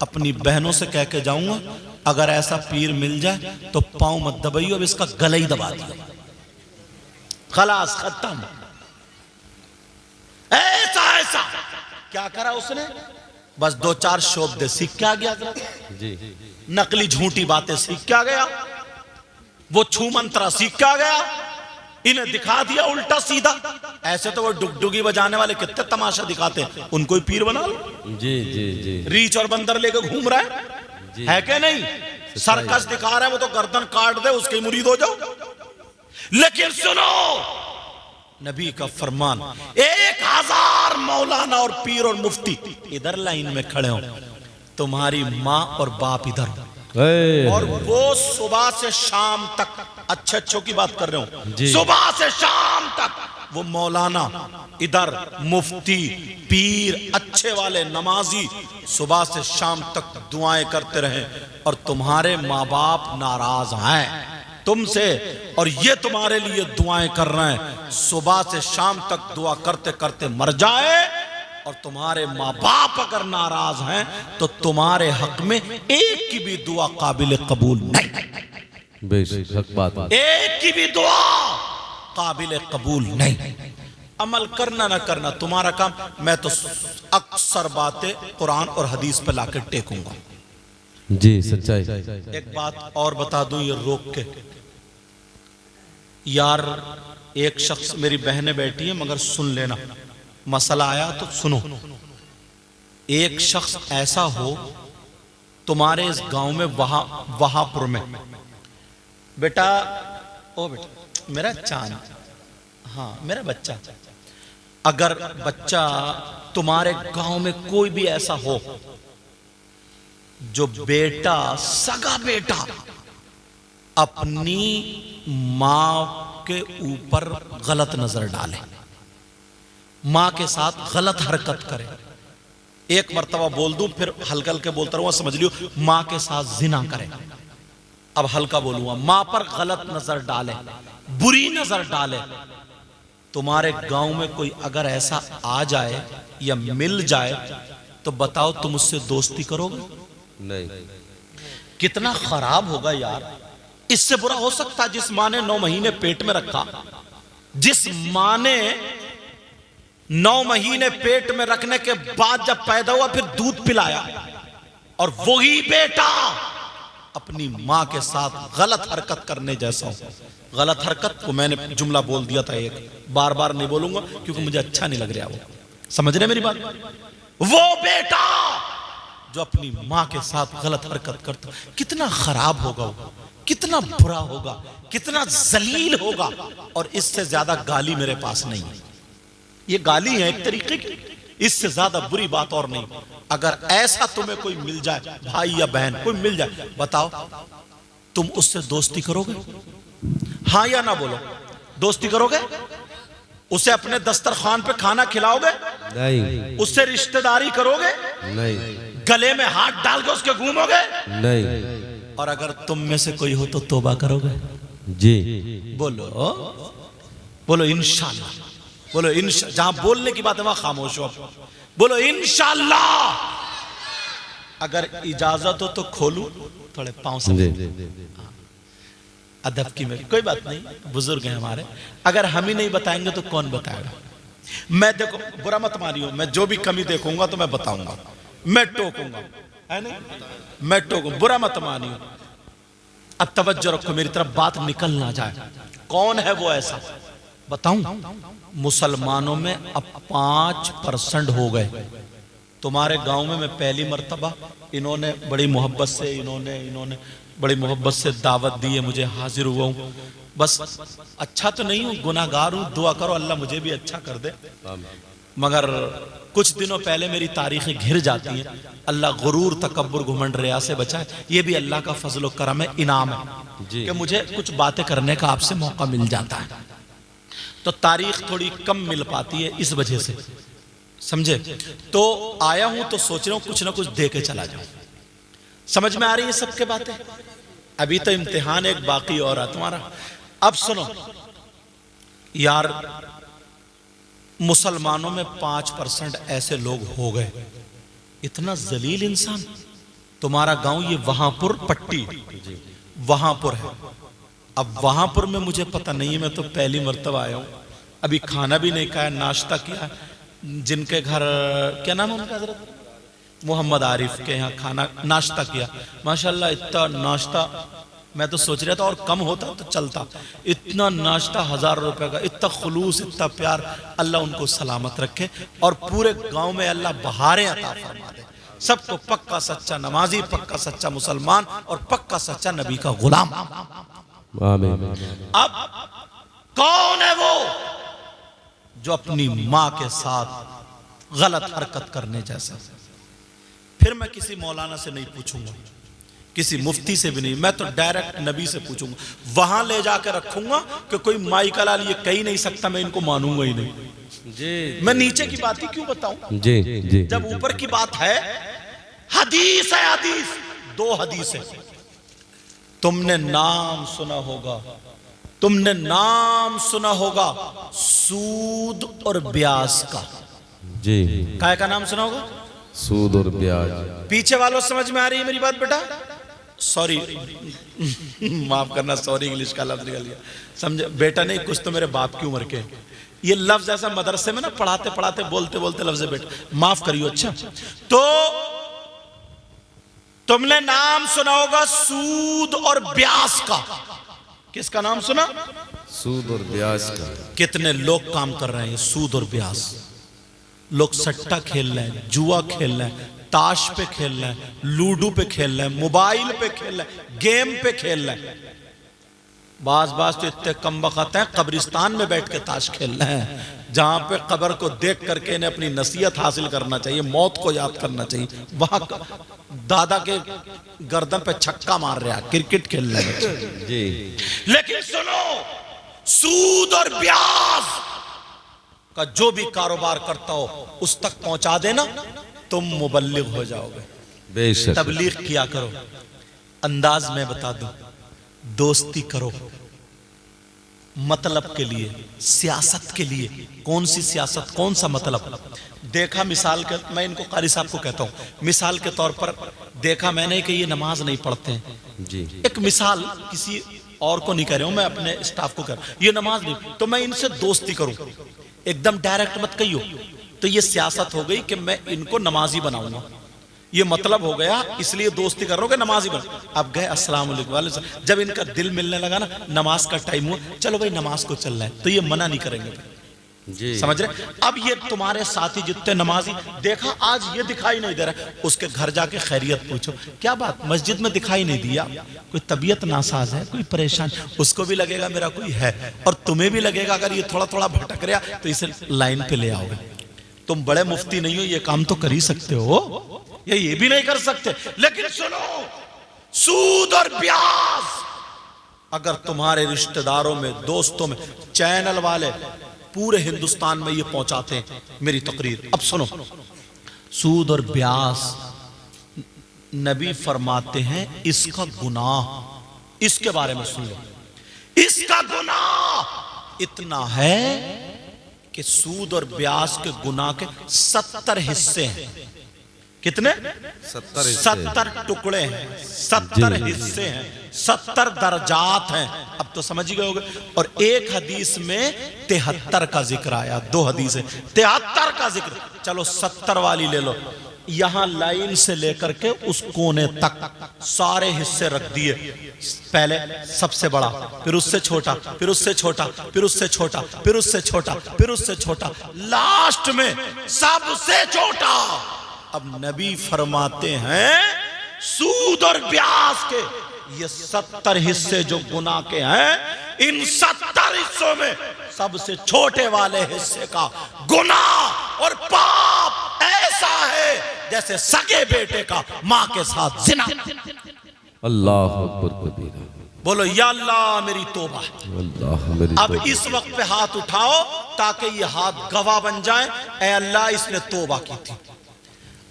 अपनी बहनों से कह के जाऊंगा अगर ऐसा पीर मिल जाए तो पांव मत दबाइयो, अब इसका गला ही दबा दियो, खलास खत्म। ऐसा ऐसा क्या करा उसने? बस 2-4 शोबदे सीख के आ गया जी। नकली झूठी बातें सीख के आ गया, वो छू मंत्रा सीख के आ गया, इन्हें दिखा दिया उल्टा सीधा। ऐसे तो वो डुगडुगी बजाने वाले कितने तमाशा दिखाते हैं, उनको ही पीर बना लो। जी जी जी। रीछ और बंदर लेकर घूम रहा है क्या नहीं? सर्कस दिखा रहा है, वो तो गर्दन काट दे उसके ही मुरीद हो जाओ। लेकिन सुनो नबी का फरमान, 1000 मौलाना और पीर और मुफ्ती इधर लाइन में खड़े हो, तुम्हारी माँ और बाप इधर, और वो सुबह से शाम तक, अच्छे अच्छों की बात कर रहे हो, सुबह से शाम तक वो मौलाना इधर, मुफ्ती पीर अच्छे वाले नमाजी सुबह से शाम तक दुआएं करते रहे, और तुम्हारे माँ बाप नाराज हैं तुमसे, और ये तुम्हारे लिए दुआएं कर रहे हैं, सुबह से शाम तक दुआ करते करते मर जाए, और तुम्हारे माँ बाप अगर नाराज हैं तो तुम्हारे हक में एक की भी दुआ काबिल कबूल नहीं। बेशक हक बात। एक की भी दुआ काबिल कबूल नहीं। अमल करना ना करना तुम्हारा काम, मैं तो अक्सर बातें कुरान और हदीस पे लाकर टेकूंगा। जी सच्चाई। एक बात और बता दूं ये रोक के, यार एक शख्स, मेरी बहनें बैठी हैं मगर सुन लेना, मसला आया तो सुनो। एक शख्स ऐसा हो तुम्हारे इस गांव में, वहापुर में, बेटा ओ बेटा मेरा चांद, हाँ मेरा बच्चा, अगर बच्चा तुम्हारे गांव में कोई भी ऐसा हो जो बेटा, सगा बेटा अपनी मां के ऊपर गलत नजर डाले, मां के साथ गलत हरकत करे, एक मर्तबा बोल दूं फिर हल्का हल्के बोलता रहूंगा, समझ लियो, मां के साथ जिना करे, अब हल्का बोलूंगा, मां पर गलत नजर डाले, बुरी नजर डाले, तुम्हारे गांव में कोई अगर ऐसा आ जाए या मिल जाए तो बताओ तुम उससे दोस्ती करोगे? नहीं। कितना खराब होगा यार। इससे बुरा हो सकता है जिस माँ ने 9 महीने पेट में रखा, जिस माँ ने 9 महीने पेट में रखने के बाद जब पैदा हुआ फिर दूध पिलाया, और वही बेटा अपनी मां के साथ गलत हरकत करने जैसा हो। गलत हरकत को मैंने जुमला बोल दिया था, एक बार बार नहीं बोलूंगा क्योंकि मुझे अच्छा नहीं लग रहा। वो समझ रहे मेरी बात? वो बेटा जो अपनी मां के साथ गलत हरकत करता, कितना खराब होगा वो, कितना बुरा होगा, कितना जलील होगा। और इससे ज्यादा गाली मेरे पास नहीं है। ये गाली है एक तरीके की, इससे ज्यादा बुरी बात और नहीं। अगर ऐसा तुम्हें कोई मिल जाए, भाई या बहन कोई मिल जाए, बताओ तुम उससे दोस्ती करोगे? हाँ या ना बोलो, दोस्ती करोगे? उसे अपने दस्तरखान पे खाना खिलाओगे? नहीं उससे रिश्तेदारी करोगे? नहीं गले में हाथ डाल के उसके घूमोगे? नहीं। और अगर तुम में से कोई हो तो तौबा करोगे? जी बोलो बोलो इंशाल्लाह, बोलो इंशाल्लाह। जहां बोलने की बात है वहां खामोश हो। बोलो इंशाल्लाह। अगर इजाजत हो तो खोलूं थोड़े पांव से। अदब की मेरी कोई बात नहीं, बुजुर्ग हैं हमारे। अगर हम ही नहीं बताएंगे तो कौन बताएगा? मैं देखो बुरा मत मानियो, मैं जो भी कमी देखूंगा तो मैं बताऊंगा, मैं टोकूंगा, है नहीं? मैं टोकूं, बुरा मत मानियो। अब तवज्जो रखो मेरी तरफ, बात निकल ना जाए। कौन है वो ऐसा बताऊं? मुसलमानों में अब 5% हो गए। तुम्हारे गांव में मैं पहली मर्तबा, इन्होंने बड़ी मोहब्बत से इन्होंने बड़ी मोहब्बत से दावत दी है, मुझे हाजिर हुआ हूं। बस अच्छा तो नहीं हूं, गुनाहगार हूं, दुआ करो अल्लाह मुझे भी अच्छा कर दे। मगर कुछ दिनों पहले मेरी तारीखें घिर जाती हैं। अल्लाह गुरूर तकब्बुर घुमंड रिया से बचाए। ये भी अल्लाह का फजल व करम है, इनाम है कि मुझे कुछ बातें करने का आपसे मौका मिल जाता है। तो तारीख थोड़ी कम मिल पाती है इस वजह से, समझे? तो आया हूं तो सोच रहा हूं कुछ ना कुछ दे के चला जाऊं। समझ में आ रही है सबके बातें? अभी तो इम्तिहान एक बाकी और है तुम्हारा। अब सुनो यार, मुसलमानों में 5% ऐसे लोग हो गए। इतना जलील इंसान। तुम्हारा गांव ये वहांपुर पट्टी वहांपुर है। अब वहांपुर में मुझे पता नहीं है, मैं तो पहली मर्तबा आया हूं। अभी खाना भी नहीं खाया, नाश्ता किया। जिनके घर क्या नाम है उनका, हजरत मोहम्मद आरिफ के यहाँ खाना नाश्ता किया। माशाल्लाह इतना नाश्ता, मैं तो सोच रहा था और कम होता तो चलता। इतना नाश्ता 1000 रुपए का, इतना खुलूस, इतना प्यार। अल्लाह उनको सलामत रखे और पूरे गांव में अल्लाह बहारें अता फरमा दे। सबको पक्का सच्चा नमाजी, पक्का सच्चा मुसलमान और पक्का सच्चा नबी का गुलाम। अब कौन है वो जो अपनी मां के साथ गलत हरकत करने जैसा? फिर मैं किसी मौलाना से नहीं पूछूंगा, किसी मुफ्ती से भी नहीं, मैं तो डायरेक्ट नबी से पूछूंगा। वहां ले जाकर रखूंगा कि कोई माई का लाल ये कह ही नहीं सकता, मैं इनको मानूंगा ही नहीं। जी मैं नीचे की बात ही क्यों बताऊं? जी जी जब ऊपर की बात है। हदीस है, हदीस 2 हदीस है। तुमने नाम सुना होगा, तुमने नाम सुना होगा सूद और ब्याज का। जी काय का नाम सुना होगा? सूद और ब्याज। पीछे वालों समझ में आ रही है मेरी बात बेटा? सॉरी माफ करना, सॉरी इंग्लिश का लफ्ज निकल गया। समझे बेटा नहीं, कुछ तो मेरे बाप की उम्र के। ये लफ्ज ऐसा मदरसे में ना पढ़ाते पढ़ाते बोलते बोलते लफ्ज बेटा, माफ करियो। अच्छा तो तुमने नाम सुना होगा सूद और ब्याज का। किसका नाम सुना? सूद और ब्याज का। कितने लोग काम कर रहे हैं सूद और ब्याज। लोग सट्टा खेल रहे हैं, जुआ खेल रहे हैं, ताश पे खेल रहे हैं, लूडो पे खेल रहे हैं, मोबाइल पे खेल रहे हैं, गेम पे खेल रहे हैं। बाज तो इतने कम बखत हैं कब्रिस्तान में बैठ के ताश खेल रहे हैं, जहां पे कब्र को देख करके इन्हें अपनी नसीहत हासिल करना चाहिए, मौत को याद करना चाहिए। वहां दादा के गर्दन पे छक्का मार रहा है, क्रिकेट खेल रहे हैं जी। लेकिन सुनो, सूद और ब्याज का जो भी कारोबार करता हो उस तक पहुंचा देना, तुम मुबल्लिग हो जाओगे। बेशक। तबलीग किया करो। अंदाज में बता दूं, दोस्ती करो मतलब के लिए, सियासत के लिए। कौन सी सियासत, कौन सा मतलब? देखा मिसाल के, मैं इनको कारी साहब को कहता हूं, मिसाल के तौर पर देखा मैंने कि ये नमाज नहीं पढ़ते हैं जी। एक मिसाल, किसी और को नहीं कह रहा हूं, मैं अपने स्टाफ को कह रहा हूं, ये नमाज नहीं, तो मैं इनसे दोस्ती करूं। एकदम डायरेक्ट मत कहियो, तो ये सियासत हो गई कि मैं इनको नमाजी बनाऊंगा। ये मतलब हो गया, इसलिए दोस्ती कर रहा हूं कि नमाजी बन। अब गए अस्सलाम वालेकुम, जब इनका दिल मिलने लगा ना, नमाज का टाइम हुआ, चलो भाई नमाज को चल रहा है, तो ये मना नहीं करेंगे जी। समझ रहे? अब ये तुम्हारे साथी जितने नमाजी, देखा आज ये दिखाई नहीं दे रहा, उसके घर जाके खैरियत पूछो, क्या बात मस्जिद में दिखाई नहीं दिया, कोई तबीयत नासाज है, कोई परेशान, उसको भी लगेगा मेरा कोई है, और तुम्हें भी लगेगा अगर ये थोड़ा थोड़ा भटक रहा तो इसे लाइन पे ले आओगे। तुम बड़े मुफ्ती नहीं हो, ये काम तो कर ही सकते हो, ये भी नहीं कर सकते। लेकिन सुनो, सूद और ब्याज अगर तुम्हारे रिश्तेदारों में, दोस्तों में, चैनल वाले पूरे हिंदुस्तान में ये पहुंचाते हैं मेरी तकरीर। अब सुनो, सूद और ब्यास, नबी फरमाते हैं इसका गुनाह, इसके बारे में सुन लो, इसका गुनाह इतना है कि सूद और ब्यास के गुनाह के 70 हिस्से हैं। कितने? 70 टुकड़े हैं, 70 हिस्से हैं, 70 दर्जात हैं। अब तो समझ ही गए होंगे। और एक हदीस में 73 का जिक्र आया, 2 हदीस है 73 का जिक्र। चलो 70 वाली ले लो। यहां लाइन से लेकर के उस कोने तक सारे हिस्से रख दिए। पहले सबसे बड़ा, फिर उससे छोटा, फिर उससे छोटा, फिर उससे छोटा, फिर उससे छोटा, फिर उससे छोटा, लास्ट में सबसे छोटा। अब नबी फरमाते हैं सूद और ब्यास के ये 70 हिस्से जो गुनाह के हैं, इन 70 हिस्सों में सबसे छोटे वाले हिस्से का गुनाह और पाप ऐसा है जैसे सगे बेटे का मां के साथ जिना। अल्लाह अकबर कबीरा। बोलो या अल्लाह मेरी तौबा। अल्लाह मेरी अब तौबा। इस वक्त पे हाथ उठाओ ताकि ये हाथ गवाह बन जाए, ऐ अल्लाह इसने तौबा की थी।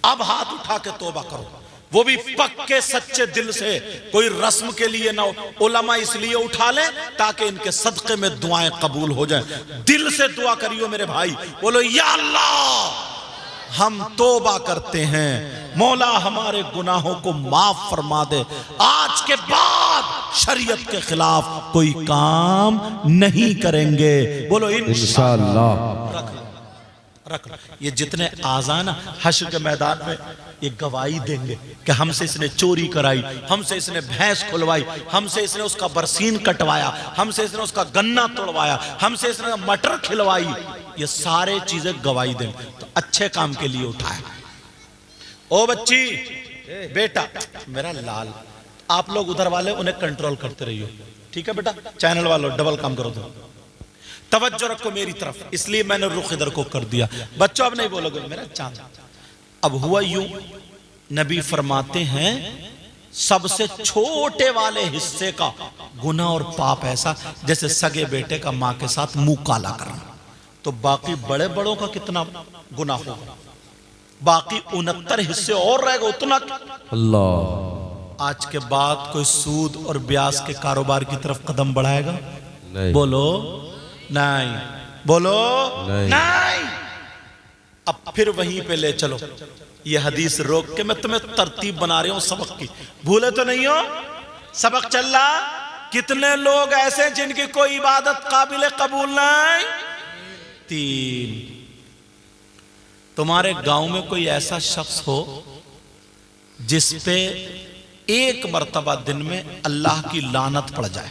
अब हाथ उठा के तौबा करो, वो भी पक्के सच्चे दिल से, कोई रस्म के लिए ना। उलमा इसलिए उठा लें ताकि इनके सदक़े में दुआएं कबूल हो जाएं। दिल से दुआ करियो मेरे भाई, बोलो या अल्लाह हम तौबा करते हैं, मौला हमारे गुनाहों को माफ फरमा दे, आज के बाद शरीयत के खिलाफ कोई काम नहीं करेंगे। बोलो इंशाअल्लाह। रख लो। ये जितने आज़ान हश्र के मैदान में ये गवाही देंगे कि हमसे इसने चोरी कराई, हमसे इसने भैंस खुलवाई, हमसे इसने उसका बरसीन कटवाया, हमसे इसने उसका गन्ना तोड़वाया, हमसे इसने मटर खिलवाई, ये सारे चीजें गवाही देंगे। तो अच्छे काम के लिए उठाया। ओ बच्ची, बेटा मेरा लाल, आप लोग उधर वाले उन्हें कंट्रोल करते रहियो, ठीक है बेटा? चैनल वालों डबल काम करो, तो तवज्जो रखो मेरी तरफ, इसलिए मैंने रुख इधर को कर दिया। बच्चों अब नहीं बोलोगे मेरा चांद। अब हुआ यूं, नबी फरमाते हैं सबसे छोटे वाले हिस्से का गुनाह और पाप ऐसा जैसे सगे बेटे का मां के साथ मुंह काला करना। तो बाकी बड़े बड़ों का कितना गुनाह होगा? बाकी 69 हिस्से और रहेगा उतना। अल्लाह। आज के बाद कोई सूद और ब्याज के कारोबार की तरफ कदम बढ़ाएगा? नहीं। बोलो नहीं, बोलो नहीं। अब फिर वहीं पे ले चलो, ये हदीस रोक के मैं तुम्हें तरतीब बना रही हूं सबक की, भूले तो नहीं हो? सबक चल रहा। कितने लोग ऐसे जिनकी कोई इबादत काबिल कबूल नहीं? 3। तुम्हारे गांव में कोई ऐसा शख्स हो जिस पे एक मर्तबा दिन में अल्लाह की लानत पड़ जाए,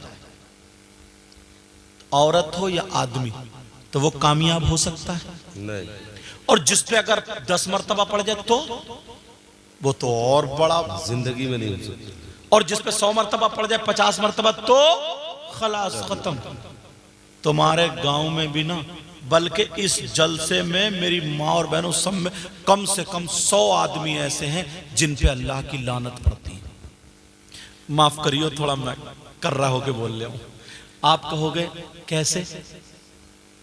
औरत हो या आदमी, तो वो कामयाब हो सकता है? नहीं। और जिस पे अगर 10 मर्तबा पड़ जाए तो वो तो और बड़ा जिंदगी में नहीं हो सकती। और जिस पे 100 मर्तबा पड़ जाए, 50 मर्तबा, तो खलास खत्म। तुम्हारे गांव में भी ना, बल्कि इस जलसे में मेरी माँ और बहनों सब में कम से कम 100 आदमी ऐसे हैं जिन पे अल्लाह की लानत पड़ती है। माफ करियो, थोड़ा मैं कर्रा होके बोल रहा हूं। आप कहोगे कैसे?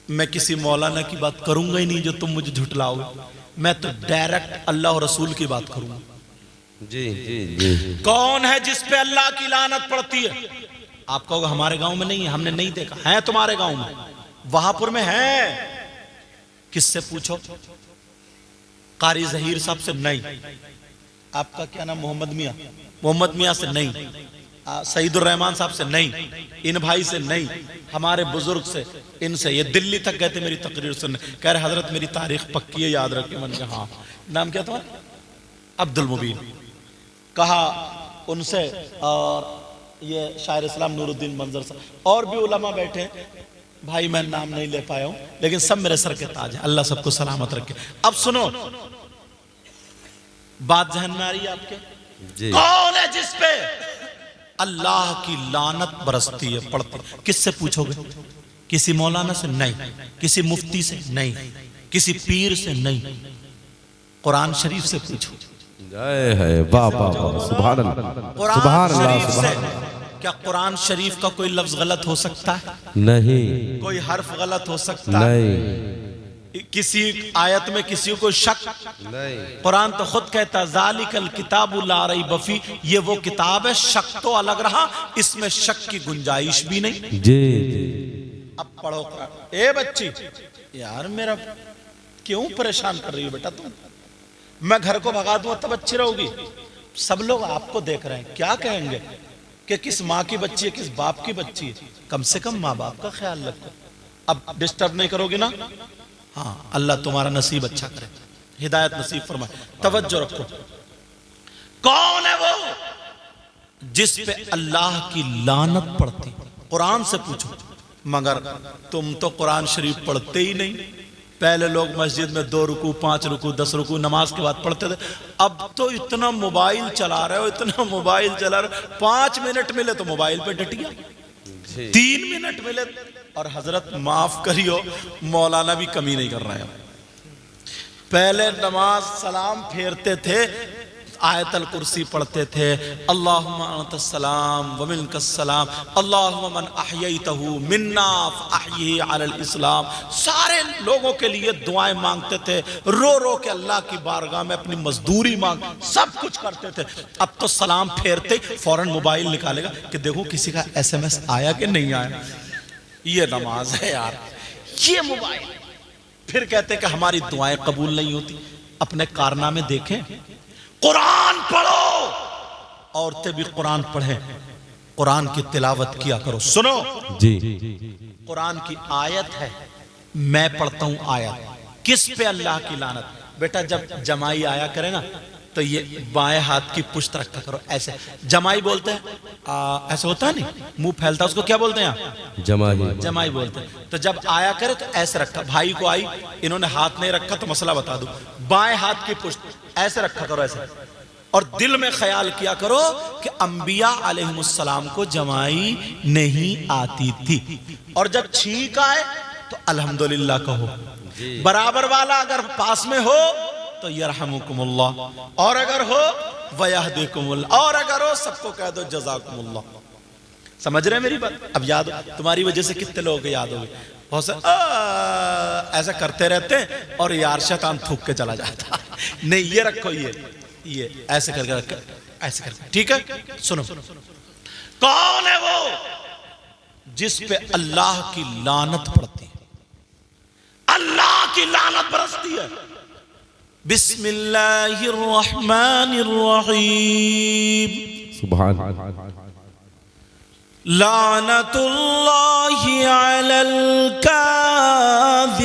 मैं किसी मौलाना की बात करूंगा ही नहीं जो तुम मुझे झुठलाओगे। मैं तो डायरेक्ट अल्लाह और रसूल की बात करूंगा। जी जी जी। कौन है जिस पे अल्लाह की लानत पड़ती है? आप कहोगे हमारे गांव में नहीं है, हमने नहीं देखा। है तुम्हारे गांव में, वहापुर में है। किससे पूछो? कारी जहीर साहब से नहीं। आपका क्या नाम? मोहम्मद मियाँ। मोहम्मद मियाँ से नहीं। सईदुर रहमान साहब से नहीं। इन भाई से नहीं। हमारे बुजुर्ग से, इनसे। ये दिल्ली तक गए थे मेरी तकरीर सुनने, कह रहे हजरत मेरी तारीख पक्की है, याद रखिए। मैंने कहा हाँ। नाम क्या था? अब्दुल मुबीन। कहा उनसे, और ये शायर इस्लाम नूरुद्दीन मंजर साहब और भी उलमा बैठे। भाई मैं नाम नहीं ले पाया हूं, लेकिन सब मेरे सर के ताज है। अल्लाह सबको सलामत रखे। अब सुनो, बात जहन में आ रही है आपके? जी। कौन है जिस पे अल्लाह की लानत बरसती है, पड़ती? किससे पूछोगे? किसी मौलाना से नहीं, किसी मुफ्ती से नहीं, किसी पीर से नहीं, कुरान शरीफ से पूछो। जय है, वाह वाह वाह, सुभान अल्लाह, कुरान सुभान अल्लाह, शरीफ से। सुभान अल्लाह। क्या कुरान शरीफ का कोई लफ्ज गलत हो सकता है? नहीं कोई हर्फ गलत हो सकता है? नहीं किसी आयत में किसी को शक? नहीं। कुरान तो खुद कहता है ज़ालिकल किताबु ला रैब फी, ये वो किताब है, शक तो अलग रहा, इसमें शक की गुंजाइश भी नहीं। जी अब पढ़ो कुरान। ए बच्ची, यार मेरा क्यों परेशान कर रही हो बेटा तुम? मैं घर को भगा दूंगा तब अच्छी रहोगी? सब लोग आपको देख रहे हैं, क्या कहेंगे कि किस माँ की बच्ची है, किस बाप की बच्ची है? कम से कम माँ बाप का ख्याल रखो। अब डिस्टर्ब नहीं करोगी ना? हाँ, अल्लाह तुम्हारा नसीब अच्छा करे, हिदायत नसीब फरमाए। तवज्जो रखो। कौन है वो जिस पे अल्लाह की लानत पड़ती? कुरान से पूछो। मगर तुम तो कुरान शरीफ पढ़ते ही नहीं। पहले लोग मस्जिद में 2 रुकू 5 रुकू 10 रुकू नमाज के बाद पढ़ते थे। अब तो इतना मोबाइल चला रहे हो, इतना मोबाइल चला रहे हो। 5 मिनट मिले तो मोबाइल पे डटिया, 3 मिनट मिले। और हजरत माफ करियो, मौलाना भी कमी नहीं कर रहे हैं। पहले नमाज सलाम फेरते थे, आयतल कुर्सी पढ़ते थे, अल्लाहुम्मा अंतस सलाम व मिनकस सलाम, अल्लाहुम्मा मन अहयैतहु मिन्ना फअहयिही अलल इस्लाम। सारे लोगों के लिए दुआएं मांगते थे, रो रो के अल्लाह की बारगाह में अपनी मजदूरी मांग, सब कुछ करते थे। अब तो सलाम फेरते फौरन मोबाइल निकालेगा कि देखो किसी का SMS आया कि नहीं आया। ये नमाज है यार, ये मोबाइल। फिर कहते कि हमारी दुआएं कबूल नहीं होती। अपने कारनामे देखें। कुरान पढ़ो, औरतें भी कुरान पढ़ें, कुरान की तिलावत किया करो। सुनो जी, कुरान की आयत है, मैं पढ़ता हूं आयत। किस पे अल्लाह की लानत? बेटा जब जमाई आया करे ना तो ये बाएं हाथ की पुश्त रखा करो, ऐसे। जमाई बोलते हैं, ऐसे होता है नहीं, मुंह फैलता, उसको क्या बोलते हैं? जमाई बोलते हैं। तो जब आया करे तो ऐसे रखा। भाई को आई, इन्होंने हाथ नहीं रखा तो मसला बता दो, बाएं हाथ की पुश्त ऐसे रखा करो, ऐसे। और दिल में ख्याल किया करो कि अंबिया अलैहिमुस्सलाम को जमाई नहीं आती थी। और जब छींक आए तो अल्हम्दुलिल्लाह कहो। बराबर वाला अगर पास में हो तो यरहमुकुमुल्लाह, और अगर हो वयहदिकुमुल्लाह, और अगर हो सबको कह दो जज़ाकुमुल्लाह। समझ रहे मेरी बात? अब याद, तुम्हारी वजह से कितने लोगों को याद हो गए। बहुत से ऐसा करते रहते हैं और यार शैतान थूक के चला जाता। नहीं, ये रखो, ये ऐसे करके रखो, ऐसे करके। ठीक है, सुनो। कौन है वो जिस पे अल्लाह की लानत पड़ती है? अल्लाह की लानत बरसती है। बिस्मिल्लाहिर्रहमानिर्रहीम। सुभान। लानतुल्लाहि अलल काज़िबीन।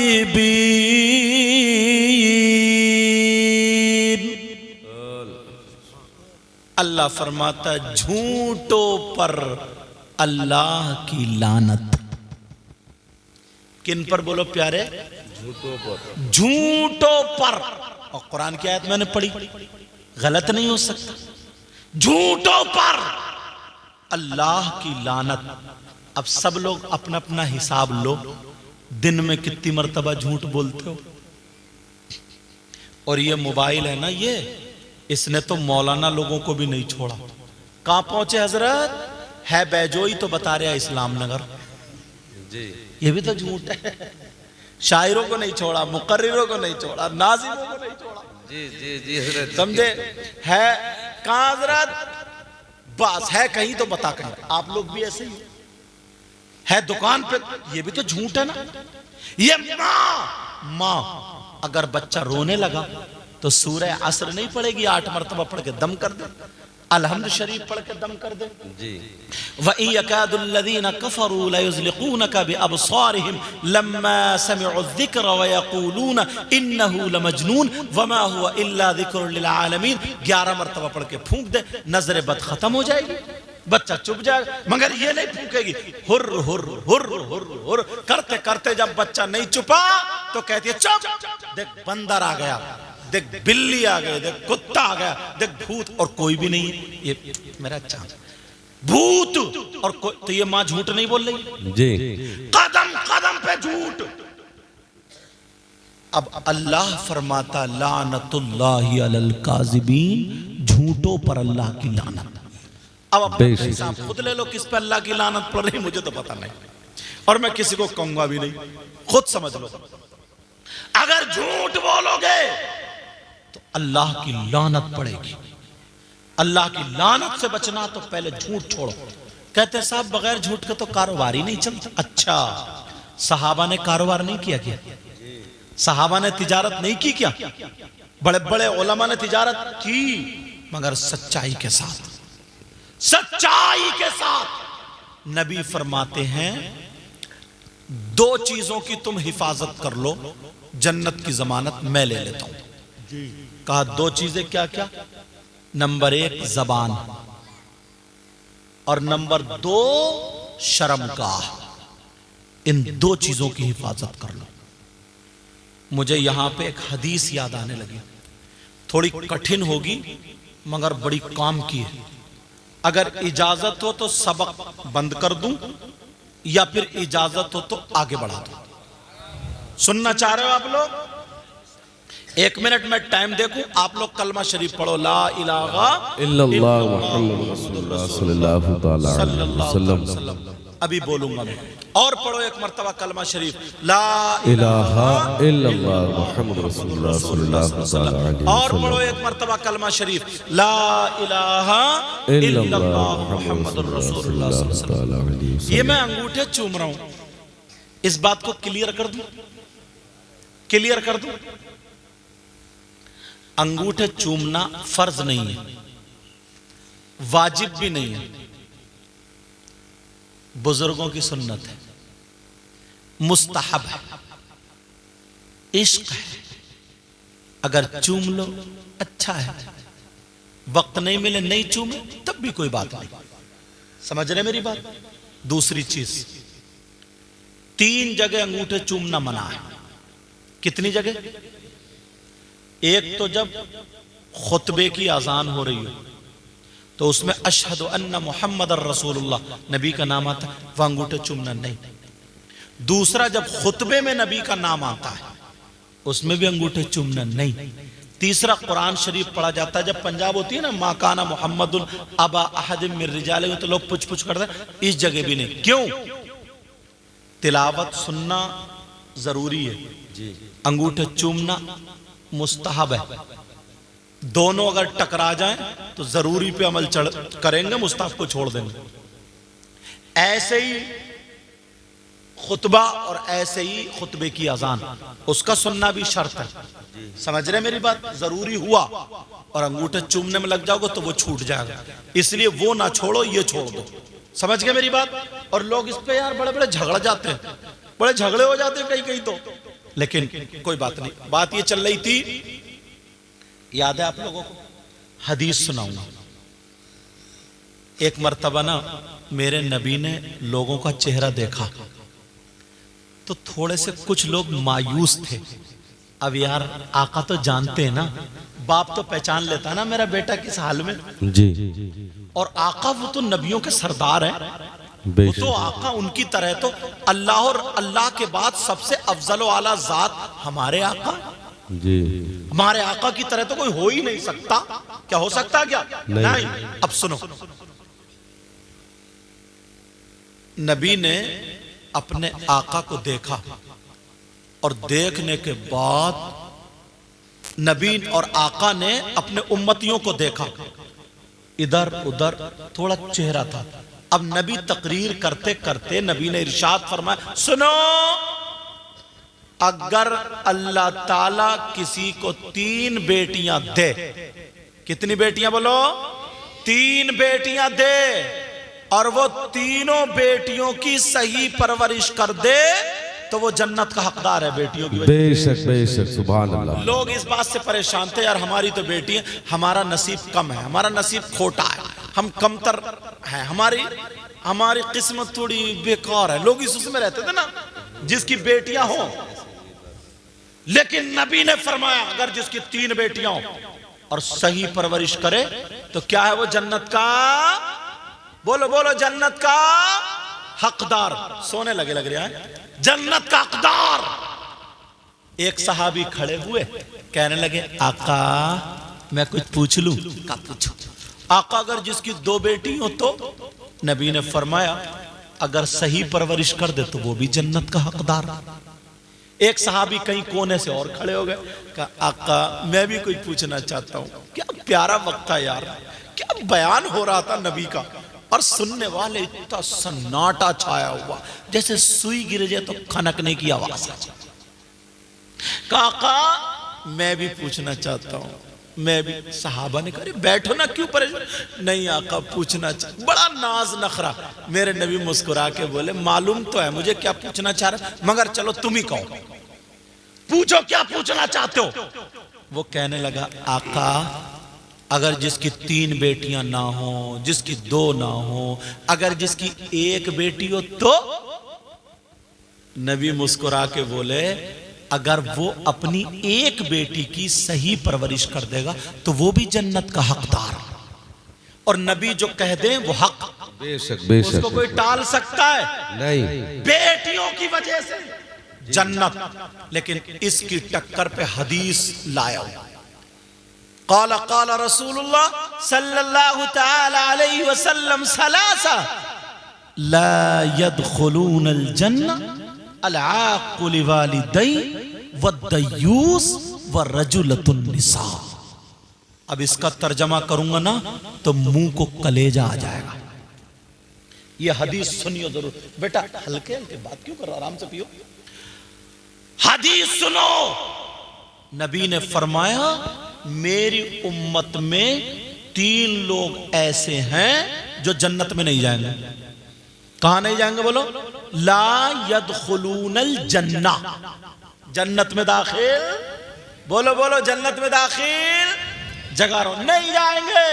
अल्लाह फरमाता झूठों पर अल्लाह की लानत। किन पर बोलो प्यारे? झूठों पर। झूठों पर। और कुरान की आयत मैंने पढ़ी, गलत नहीं हो सकता। झूठों पर अल्लाह की लानत। अब सब लोग अपना अपना हिसाब लो, दिन में कितनी मर्तबा झूठ बोलते हो? और ये मोबाइल है ना, ये इसने तो मौलाना लोगों को भी नहीं छोड़ा। कहां पहुंचे हजरत? है बैजोई तो बता रहा इस्लाम नगर जी, ये भी तो झूठ है। शायरों को नहीं छोड़ा, मुकर्रिरों को नहीं छोड़ा, नाज़िमों को नहीं छोड़ा। जी जी जी हजरत, समझे? है कहां हजरत? बस है कहीं तो बता कहीं। आप लोग भी ऐसे ही है दुकान पे, ये भी तो झूठ है ना। ये माँ अगर बच्चा रोने लगा तो सूरह असर नहीं पड़ेगी, 8 मरतबा पढ़ के दम कर दे, अलहम्द शरीफ पढ़ के दम कर दे। जी। वइन यकादुल्लज़ीना कफ़रू लयुज़लिक़ूनका बिअबसारिहिम लम्मा समिअु ज़िक्र व यक़ूलून इन्नहु लमजनून वमा हुवा इल्ला ज़िक्रुन लिल आलमीन। 11 मरतबा पढ़ के फूंक दे, नजर बद खत्म हो जाएगी, बच्चा चुप जाएगा। मगर ये नहीं फूकेगी, हुर हुर हुर हुर हुर करते करते जब बच्चा नहीं चुपा तो कहती है चुप, देख बंदर आ गया, देख बिल्ली आ गई, देख कुत्ता आ गया, देख भूत, और कोई भी नहीं है। ये मेरा चांद भूत और कोई, तो ये माँ झूठ नहीं बोल रही जी। कदम कदम पे झूठ। अब अल्लाह फरमाता लानतुल्लाहि अलल काज़िबीन, झूठों पर अल्लाह की लानत। अब अपना हिसाब खुद ले लो, किस पे अल्लाह की लानत पड़ रही मुझे तो पता नहीं, और मैं किसी को कहूंगा भी नहीं, खुद समझ लो। अगर झूठ बोलोगे तो अल्लाह की लानत पड़ेगी। अल्लाह की लानत से बचना तो पहले झूठ छोड़ो। कहते हैं साहब बगैर झूठ के तो कारोबार ही नहीं चलता। अच्छा, सहाबा ने कारोबार नहीं किया क्या? सहाबा ने तिजारत नहीं की क्या? बड़े बड़े उलमा ने तिजारत की, मगर सच्चाई के साथ, सच्चाई के साथ। नबी फरमाते हैं दो चीजों की तुम हिफाजत कर लो, जन्नत की जमानत मैं ले लेता हूं। कहा दो चीजें क्या क्या? नंबर 1 जबान, और नंबर 2 शर्मगाह। इन दो चीजों की हिफाजत कर लो। मुझे यहां पे एक हदीस याद आने लगी, थोड़ी कठिन होगी मगर बड़ी काम की है। अगर इजाजत हो तो सबक बंद कर दूं, या फिर इजाजत हो तो आगे बढ़ा दूं? सुनना चाह रहे हो आप लोग? 1 मिनट में टाइम देखूं, आप लोग कलमा शरीफ पढ़ो, ला इलाहा इल्लल्लाह मुहम्मद रसूलुल्लाह सल्लल्लाहु तआला अलैहि वसल्लम। अभी बोलूंगा मैं, और पढ़ो एक मर्तबा कलमा शरीफ, ला इलाहा इल्लल्लाह मुहम्मद रसूलुल्लाह सल्लल्लाहु तआला अलैहि वसल्लम। और पढ़ो एक मर्तबा कलमा शरीफ, ला इलाहा इल्लल्लाह मुहम्मदुर रसूलुल्लाह सल्लल्लाहु अलैहि वसल्लम। ये मैं अंगूठे चूम रहा हूं, इस बात को क्लियर कर दूं, क्लियर कर दूं। अंगूठे चूमना फर्ज नहीं है, वाजिब भी नहीं है, बुजुर्गों की सुन्नत है, मुस्तहब है, इश्क है। अगर चूम लो अच्छा है, वक्त नहीं मिले नहीं चूमे तब भी कोई बात नहीं। समझ रहे मेरी बात? दूसरी चीज, 3 जगह अंगूठे चूमना मना है। कितनी जगह? एक तो जब खुतबे की अजान हो रही हो तो उसमें अशहदु अन्ना मुहम्मदर रसूलुल्लाह नबी का नाम आता है, वह अंगूठे चूमना नहीं। दूसरा, जब खुतबे में नबी का नाम आता है उसमें भी अंगूठे चूमना नहीं। तीसरा, कुरान शरीफ पढ़ा जाता है, जब पंजाब होती है ना, मा काना मुहम्मदुन अबा अहदिम मिन रिजालिकुम, तो लोग पुछ पुछ करते हैं, इस जगह भी नहीं। क्यों? तिलावत सुनना जरूरी है, अंगूठे चूमना मुस्तहब है। दोनों अगर टकरा जाएं तो जरूरी पे अमल करेंगे, मुस्तहब को छोड़ देंगे। ऐसे ही खुतबा और ऐसे ही खुतबे की अजान, उसका सुनना भी शर्त है। समझ रहे मेरी बात? जरूरी हुआ और अंगूठे चूमने में लग जाओगे तो वो छूट जाएगा, इसलिए वो ना छोड़ो, ये छोड़ दो। समझ गए मेरी बात? और लोग इस पे यार बड़े बड़े झगड़ जाते हैं, बड़े झगड़े हो जाते हैं कहीं कहीं तो, लेकिन कोई बात नहीं। बात ये चल रही थी, याद है आप लोगों को? हदीस सुनाऊंगा। एक मर्तबा ना मेरे नबी ने लोगों का चेहरा देखा तो थोड़े से कुछ लोग मायूस थे। अब यार आका तो जानते हैं ना, बाप तो पहचान लेता ना मेरा बेटा किस हाल में। जी। और आका वो तो नबियों के सरदार है, वो तो आका उनकी तरह, तो अल्लाह और अल्लाह के बाद सबसे अफजल आला जात हमारे आका। जी। हमारे आका की तरह तो कोई हो ही नहीं सकता। क्या हो सकता क्या? नहीं। अब सुनो, नबी ने अपने आका को देखा और देखने के बाद नबी और आका ने अपने उम्मतियों को देखा, इधर उधर थोड़ा चेहरा था। अब नबी तकरीर करते करते नबी ने इरशाद फरमाया, सुनो, अगर अल्लाह ताला किसी को 3 बेटियां दे, कितनी बेटियां बोलो? 3 बेटियां दे, और वो तीनों बेटियों की सही परवरिश कर दे तो वो जन्नत का हकदार है बेटियों की। बेशक बेशक, सुभान अल्लाह। लोग इस बात से परेशान थे, यार हमारी तो बेटी है, हमारा नसीब कम है, हमारा नसीब खोटा है, हम कमतर है, हमारी किस्मत थोड़ी बेकार है। लोग इस उसमें रहते थे ना, जिसकी बेटियां हो। लेकिन नबी ने फरमाया, अगर जिसकी 3 बेटियां हो और सही परवरिश करे तो क्या है वो? जन्नत का, बोलो बोलो, जन्नत का हकदार। सोने लगे लग रहा है, जन्नत का हकदार। एक सहाबी खड़े हुए, कहने लगे, आका मैं कुछ पूछ लूं? का पूछो? आका अगर जिसकी 2 बेटी हो तो नबी ने फरमाया अगर सही परवरिश कर दे तो वो भी जन्नत का हकदार। एक सहाबी कहीं कोने से और खड़े हो गए, कहा आका मैं भी कोई पूछना चाहता हूं। क्या प्यारा वक्त था यार, क्या बयान हो रहा था नबी का, और सुनने वाले इतना सन्नाटा छाया हुआ जैसे सुई गिर जाए तो खनकने की आवाज आ जाए। काका मैं भी पूछना चाहता हूं, मैं भी। सहाबा ने कहा बैठो ना, क्यों परेशान। नहीं आका पूछना चाह, बड़ा नाज नखरा। मेरे नबी मुस्कुरा के बोले मालूम तो है मुझे क्या पूछना चाह रहे, मगर चलो तुम ही कहो, पूछो क्या पूछना चाहते हो। वो कहने लगा आका अगर जिसकी 3 बेटियां ना हो, जिसकी 2 ना हो, अगर जिसकी 1 बेटी हो तो। नबी मुस्कुरा के बोले अगर वो अपनी 1 बेटी की सही परवरिश कर देगा तो वो भी जन्नत का हकदार। और नबी जो कह दे वो हक, बेशक बेशक, उसको कोई टाल सकता है नहीं। बेटियों की वजह से जन्नत। लेकिन इसकी टक्कर पे हदीस लाया काला काला रसूलुल्लाह सल्लल्लाहु तआला अलैहि वसल्लम सलासा ला यदखुलूनल जन्नह अल-आक़ु लिवालिदै वद्दयूस वरजुलतुन निसा। अब इसका तर्जमा करूंगा ना तो मुंह को कलेजा आ जाएगा। ये हदीस सुनियो जरूर बेटा, हल्के हल्के बात क्यों कर रहा, आराम से पियो। हदीस सुनो, नबी ने फरमाया मेरी उम्मत में 3 लोग ऐसे हैं जो जन्नत में नहीं जाएंगे। कहां नहीं जाएंगे बोलो? ला यदखुलूनल जन्ना, जन्नत में दाखिल, बोलो बोलो जन्नत में दाखिल, जगह रो नहीं जाएंगे।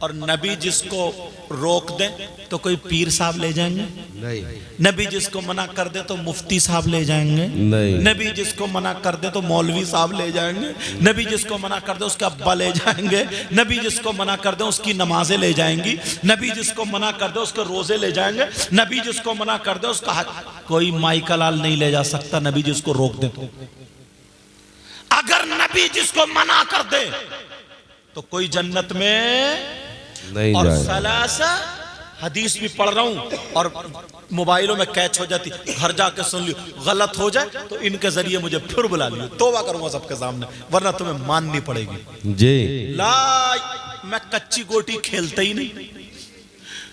और नबी जिसको रोक दे तो कोई पीर साहब ले जाएंगे नहीं, नबी जिसको मना कर दे तो मुफ्ती साहब ले जाएंगे नहीं, नबी जिसको मना कर दे तो मौलवी साहब ले जाएंगे, नबी जिसको मना कर दे उसके अब्बा ले जाएंगे, नबी जिसको मना कर दे उसकी नमाजें ले जाएंगी, नबी जिसको मना कर दे उसके रोजे ले जाएंगे, नबी जिसको मना कर दे उसका हक। कोई माई का लाल नहीं ले जा सकता नबी जिसको रोक दे तो। अगर नबी जिसको मना कर दे तो कोई जन्नत में नहीं और जाएगा। सलासा हदीस भी पढ़ रहा हूं और मोबाइलों में कैच हो जाती, घर जाके सुन लियो, गलत हो जाए तो इनके जरिए मुझे फिर बुला लियो, तौबा करूंगा सबके सामने, वरना तुम्हें माननी पड़ेगी। जी ला मैं कच्ची गोटी खेलता ही नहीं,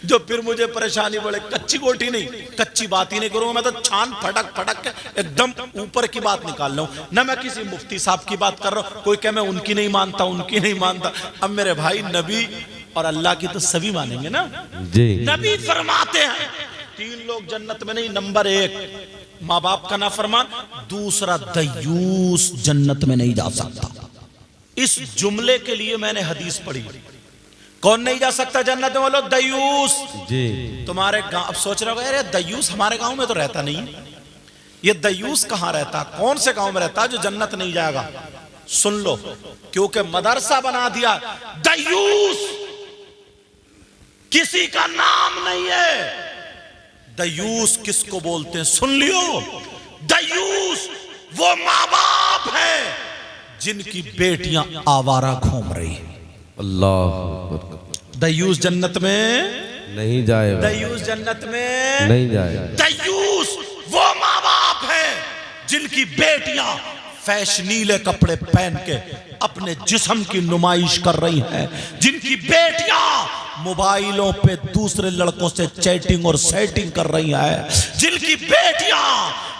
जो फिर मुझे परेशानी बढ़े। कच्ची गोटी नहीं, कच्ची बात ही नहीं करूंगा मैं, तो छान फटक फटक के एकदम ऊपर की बात निकाल रहा हूं ना। मैं किसी मुफ्ती साहब की बात कर रहा हूं, कोई कहे मैं उनकी नहीं मानता, उनकी नहीं मानता। अब मेरे भाई नबी और अल्लाह की तो सभी मानेंगे ना। जी नबी फरमाते हैं 3 लोग जन्नत में नहीं। नंबर 1 माँ बाप का नाफरमान, दूसरा दयूस जन्नत में नहीं जा सकता। इस जुमले के लिए मैंने हदीस पढ़ी। कौन नहीं जा सकता जन्नत में? बोलो दयूस। जी तुम्हारे गांव, अब सोच रहे हो अरे दयूस हमारे गांव में तो रहता नहीं, ये दयूस कहां रहता, कौन से गांव में रहता जो जन्नत नहीं जाएगा? सुन लो, क्योंकि मदरसा बना दिया। दयूस किसी का नाम नहीं है। दयूस किसको बोलते हैं सुन लियो, दयूस वो माँ बाप है जिनकी बेटियां आवारा घूम रही हैं। अल्लाह, दयूस जन्नत में नहीं जाएगा, दयूस जन्नत में नहीं जाएगा। दयूस वो माँ बाप है जिनकी बेटियां फैशनीले कपड़े पहन के अपने जिस्म की नुमाइश कर रही हैं, जिनकी बेटियां मोबाइलों पे दूसरे लड़कों से चैटिंग और सेटिंग कर रही हैं, जिनकी बेटियां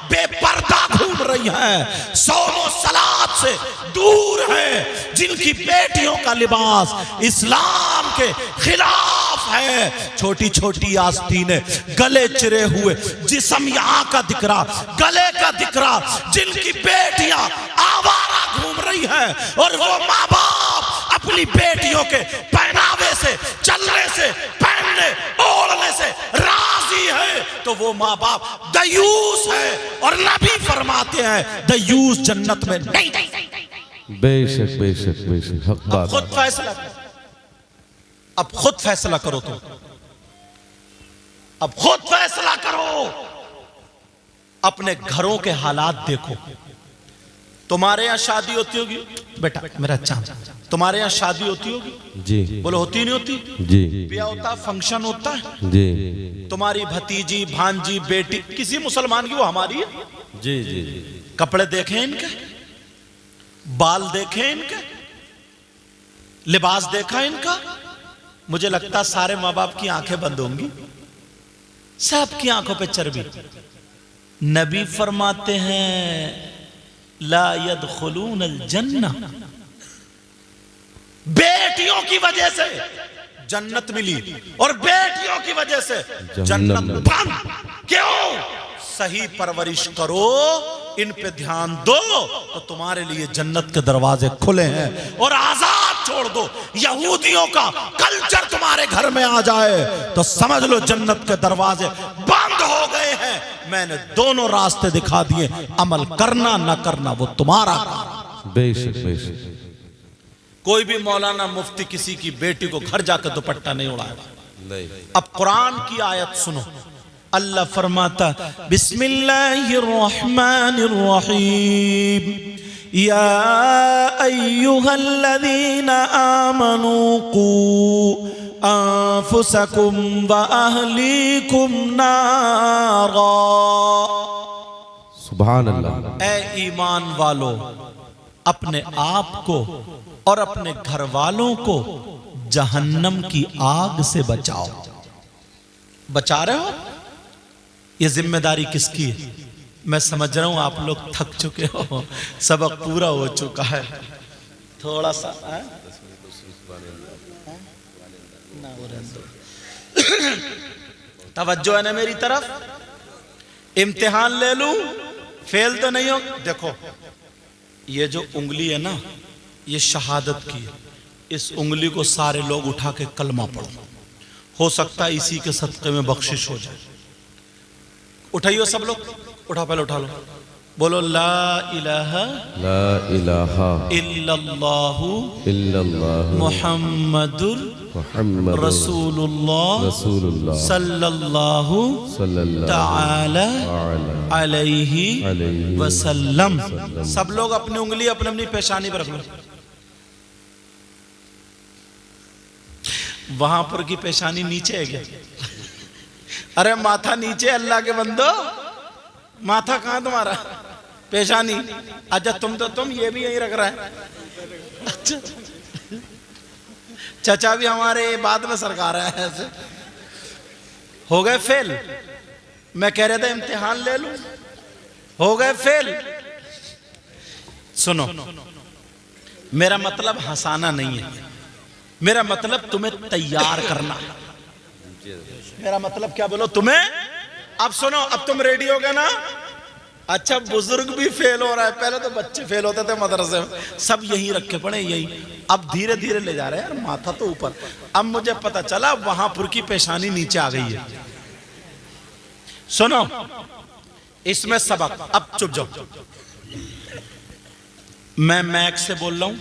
बेपर्दा घूम रही हैं, सौम सलात से दूर हैं, जिनकी बेटियों का लिबास इस्लाम के खिलाफ है। छोटी छोटी आस्तीनें, गले चिरे हुए, जिस्म यहाँ का दिकरा, गले का दिकरा, जिनकी बेटियां आवारा घूम रही हैं और वो माँ बाप अपनी बेटियों के पहनावे से, चलने से, पहनने ओढ़ने से राजी है, तो वो माँ बाप दयूस है। और नबी फरमाते हैं दयूस जन्नत में नहीं। बेशक बेशक बेशक, हक बात। खुद फैसला, अब खुद फैसला करो तुम, अब खुद फैसला करो। अपने घरों के हालात देखो। तुम्हारे यहां शादी होती होगी बेटा, मेरा चाचा तुम्हारे यहाँ शादी होती होगी? जी बोलो होती नहीं होती? जी ब्याह होता, फंक्शन होता है। जी तुम्हारी भतीजी, भांजी, बेटी किसी मुसलमान की वो हमारी है। जी जी कपड़े देखें इनके, बाल देखें इनके, लिबास देखा इनका। मुझे लगता सारे माँ बाप की आंखें बंद होंगी, सबकी आंखों पे चर्बी। नबी फरमाते हैं ला यदखुलून अल जन्नह, बेटियों की वजह से जन्नत मिली और बेटियों की वजह से जन्नत बंद। क्यों? सही परवरिश करो, इन पे ध्यान दो तो तुम्हारे लिए जन्नत के दरवाजे खुले हैं। और आजाद छोड़ दो, यहूदियों का कल्चर तुम्हारे घर में आ जाए तो समझ लो जन्नत के दरवाजे बंद हो गए हैं। मैंने दोनों रास्ते दिखा दिए, अमल करना न करना वो तुम्हारा काम। बेशक बेशक। कोई भी मौलाना मुफ्ती किसी की बेटी को घर जाकर दुपट्टा नहीं उड़ाएगा। नहीं। अब कुरान की आयत सुनो, अल्लाह फरमाता बिस्मिल्लाहिर्रहमानिर्रहीम या अय्युहल्लज़ीना आमनू कू अनफुसकुम व अहलीकुम नारा। सुभान अल्लाह। ए ईमान वालों, अपने आप को और अपने घर वालों को जहन्नम की आग से बचाओ। बचा रहे हो? ये जिम्मेदारी किसकी है? मैं समझ रहा हूं आप लोग थक चुके हो, सबक पूरा हो चुका है। थोड़ा सा तवज्जो है ना मेरी तरफ? इम्तिहान ले लूं, फेल तो नहीं हो? देखो ये जो उंगली है ना, ये शहादत की है। इस उंगली को सारे लोग उठा के कलमा पढ़ो, हो सकता है इसी के सदक़े में बख्शिश हो जाए। उठाइयो सब लोग, उठा, पहले उठा लो, बोलो ला इलाहा इल्लल्लाहु मुहम्मदुर रसूलुल्लाह सल्लल्लाहु तआला अलैहि वसल्लम। सब लोग अपनी उंगली अपनी अपनी पेशानी पर रख लो। वहां पर की पेशानी नीचे है क्या? अरे माथा नीचे, अल्लाह के बंदो, माथा कहां तुम्हारा? पेशानी। अच्छा तुम ये भी यहीं रख रहा है? अच्छा चचा भी हमारे बाद में सरकार है ऐसे। हो गए फेल। मैं कह रहा था इम्तिहान ले लूं, हो गए फेल। सुनो, मेरा मतलब हंसाना नहीं है, मेरा मतलब तुम्हें तैयार करना। मेरा मतलब क्या बोलो तुम्हें? अब सुनो, अब तुम रेडी हो गए ना? अच्छा बुजुर्ग भी फेल हो रहा है, पहले तो बच्चे फेल होते थे मदरसे में, सब यही रखे पड़े यही। अब धीरे धीरे ले जा रहे हैं यार, माथा तो ऊपर। अब मुझे पता चला वहां पर की पेशानी नीचे आ गई है। सुनो इसमें सबक। अब चुप जाओ, मैं मैक से बोल रहा हूं,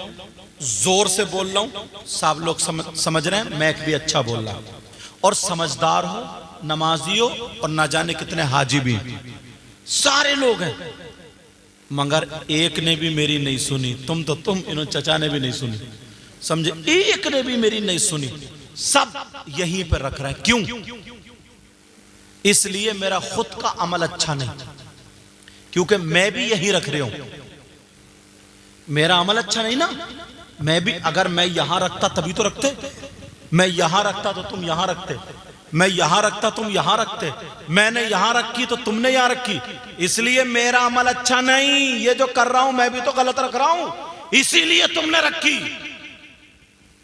जोर से बोल रहा हूं, सब लोग समझ रहे हैं। मैक भी अच्छा बोल रहा हूं और समझदार हो, नमाजी हो और ना जाने कितने हाजी भी, सारे लोग हैं, मगर एक ने भी मेरी नहीं सुनी। तुम इन्होंने चचा ने भी नहीं सुनी, समझे? एक ने भी मेरी नहीं सुनी, सब यहीं पर रख रहे हैं। क्यों? इसलिए मेरा खुद का अमल अच्छा नहीं, क्योंकि मैं भी यही रख रही हूं। मेरा अमल अच्छा नहीं ना। मैं भी, अगर मैं यहां रखता तभी तो रखते। मैं यहां रखता तो तुम यहां रखते, मैं यहां रखता तुम यहां रखते, मैंने यहां रखी तो तुमने यहां रखी। इसलिए मेरा अमल अच्छा नहीं। ये जो कर रहा हूं मैं भी तो गलत रख रहा हूं, इसीलिए तुमने रखी।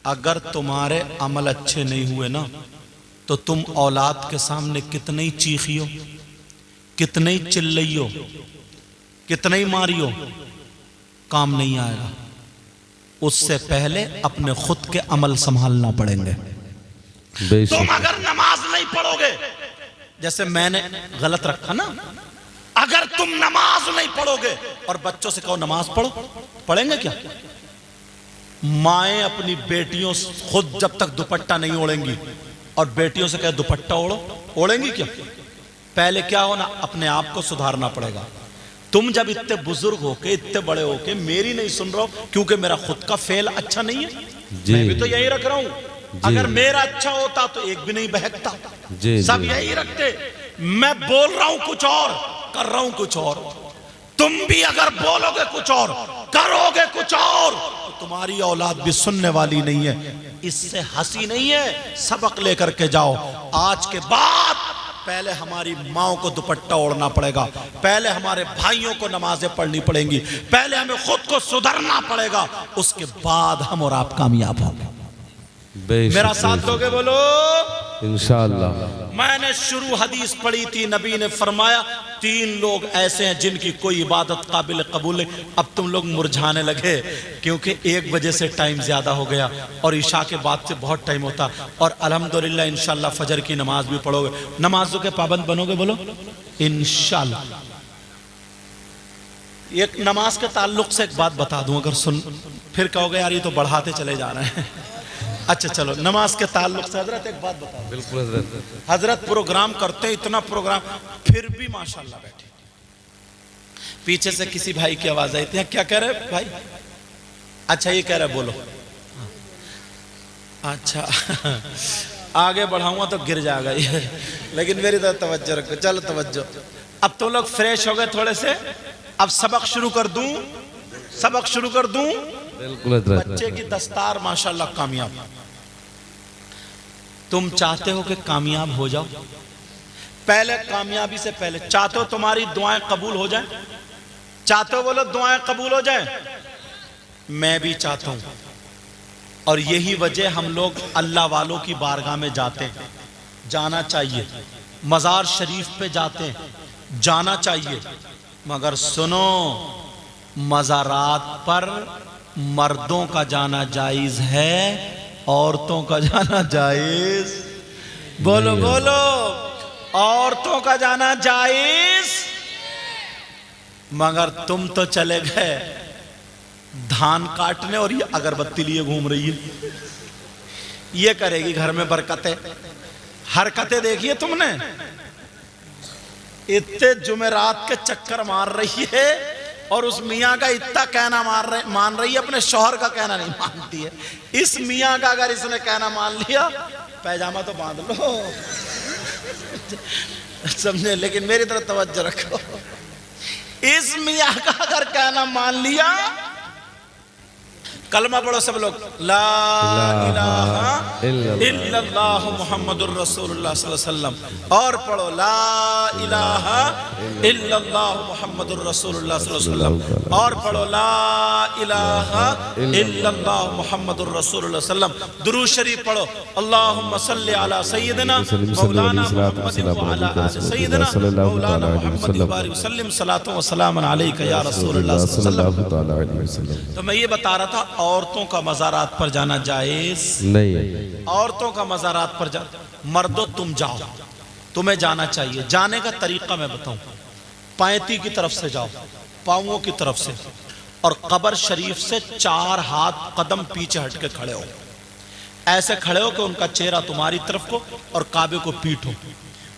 अगर तुम्हारे अमल अच्छे नहीं हुए ना, तो तुम औलाद के सामने कितने ही चीखियो, कितने ही चिल्लाइयो, कितने ही मारियो, काम नहीं आएगा। उससे पहले अपने खुद के अमल संभालना पड़ेंगे। तुम अगर नमाज नहीं पढ़ोगे, जैसे मैंने गलत रखा ना, अगर तुम नमाज नहीं पढ़ोगे और बच्चों से कहो नमाज पढ़ो, पढ़ेंगे क्या? माएं अपनी बेटियों खुद जब तक दुपट्टा नहीं ओढ़ेंगी और बेटियों से कहे दुपट्टा ओढ़ो, ओढ़ेंगी क्या? पहले क्या होना, अपने आप को सुधारना पड़ेगा, तुम जब इतने बुजुर्ग होके इतने बड़े होके मेरी नहीं सुन रहे हो क्योंकि मेरा खुद का फेल अच्छा नहीं है। मैं भी तो यही रख रहा हूं। अगर मेरा अच्छा होता तो एक भी नहीं बहकता। सब यही रखते। मैं बोल रहा हूं कुछ और, कर रहा हूं कुछ और। तुम भी अगर बोलोगे कुछ और, करोगे कुछ और, तो तुम्हारी औलाद भी सुनने वाली नहीं है। इससे हंसी नहीं है, सबक लेकर के जाओ। आज के बाद पहले हमारी माओ को दुपट्टा ओढ़ना पड़ेगा, पहले हमारे भाइयों को नमाजें पढ़नी पड़ेंगी, पहले हमें खुद को सुधरना पड़ेगा, उसके बाद हम और आप कामयाब होंगे। मेरा साथ दोगे बोलो इंशाअल्लाह। मैंने शुरू हदीस पढ़ी थी, नबी ने फरमाया 3 लोग ऐसे हैं जिनकी कोई इबादत काबिल कबूल नहीं। अब तुम लोग मुरझाने लगे क्योंकि 1 बजे से टाइम ज्यादा हो गया और इशा के बाद से बहुत टाइम होता। और अल्हम्दुलिल्लाह इंशाअल्लाह फजर की नमाज भी पढ़ोगे, नमाजों के पाबंद बनोगे बोलो इंशाअल्लाह। एक नमाज के ताल्लुक से एक बात बता दूं, अगर सुन फिर कहोगे यार ये तो बढ़ाते चले जा रहे हैं। अच्छा चलो, नमाज के ताल्लुक से हजरत एक बात बताओ। बिल्कुल हजरत। हजरत प्रोग्राम करते हैं, इतना प्रोग्राम, फिर भी माशाल्लाह बैठे। पीछे से किसी भाई की आवाज आई थी, क्या कह रहे भाई? अच्छा ये कह रहे, बोलो। अच्छा आगे बढ़ाऊंगा तो गिर जाएगा ये, लेकिन मेरी तरफ तवज्जो रखो। चलो तवज्जो। अब तो लोग फ्रेश हो गए थोड़े से, अब सबक शुरू कर दूं, सबक शुरू कर दूं। बच्चे की दस्तार माशाल्लाह कामयाब। तुम चाहते हो कि कामयाब हो जाओ, पहले कामयाबी से पहले चाहते हो तुम्हारी दुआएं कबूल हो जाए? चाहते हो बोलो दुआएं कबूल हो जाए? मैं भी चाहता हूं, और यही वजह हम लोग अल्लाह वालों की बारगाह में जाते हैं। जाना चाहिए, मजार शरीफ पे जाते हैं, जाना चाहिए। मगर सुनो, मज़ारात पर मर्दों का जाना जायज है, औरतों का जाना जायज? बोलो बोलो, औरतों का जाना जायज। मगर तुम तो चले गए धान काटने और ये अगरबत्ती लिए घूम रही है। ये करेगी घर में बरकतें, हरकतें देखिए तुमने। इतने जुमेरात के चक्कर मार रही है और उस मियाँ का इतना कहना मान रही है, अपने शौहर का कहना नहीं मानती है। इस मियाँ का अगर इसने कहना मान लिया, पैजामा तो बांध लो, समझे? लेकिन मेरी तरफ तवज्जो रखो, इस मियाँ का अगर कहना मान लिया, कलमा पढ़ो सब लोग, ला इलाहा इल्लल्लाह मुहम्मदुर रसूलुल्लाह सल्लल्लाहु अलैहि वसल्लम। और पढ़ो ला इलाहा इल्लल्लाह मुहम्मदुर रसूलुल्लाह सल्लल्लाहु अलैहि वसल्लम। और पढ़ो ला इलाहा इल्लल्लाह मुहम्मदुर रसूलुल्लाह सल्लल्लाहु अलैहि वसल्लम। दुरूद शरीफ पढ़ो, अल्लाहुम्मा सल्ली अला सय्यिदिना मौलाना मुहम्मद व अला आलि सय्यिदिना मौलाना मुहम्मद व सल्लिम सलातो व सलामन अलैका या रसूलुल्लाह सल्लल्लाहु अलैहि वसल्लम। तो मैं ये बता रहा था, औरतों का मज़ारात पर जाना जायज नहीं है। औरतों का मज़ारात पर जा, मर्दों तुम जाओ, तुम्हें जाना चाहिए। जाने का तरीका मैं बताऊं, पैती की तरफ से जाओ, पांवों की तरफ से, और कब्र शरीफ से 4 हाथ कदम पीछे हट के खड़े हो। ऐसे खड़े हो कि उनका चेहरा तुम्हारी तरफ को और काबे को पीठ हो।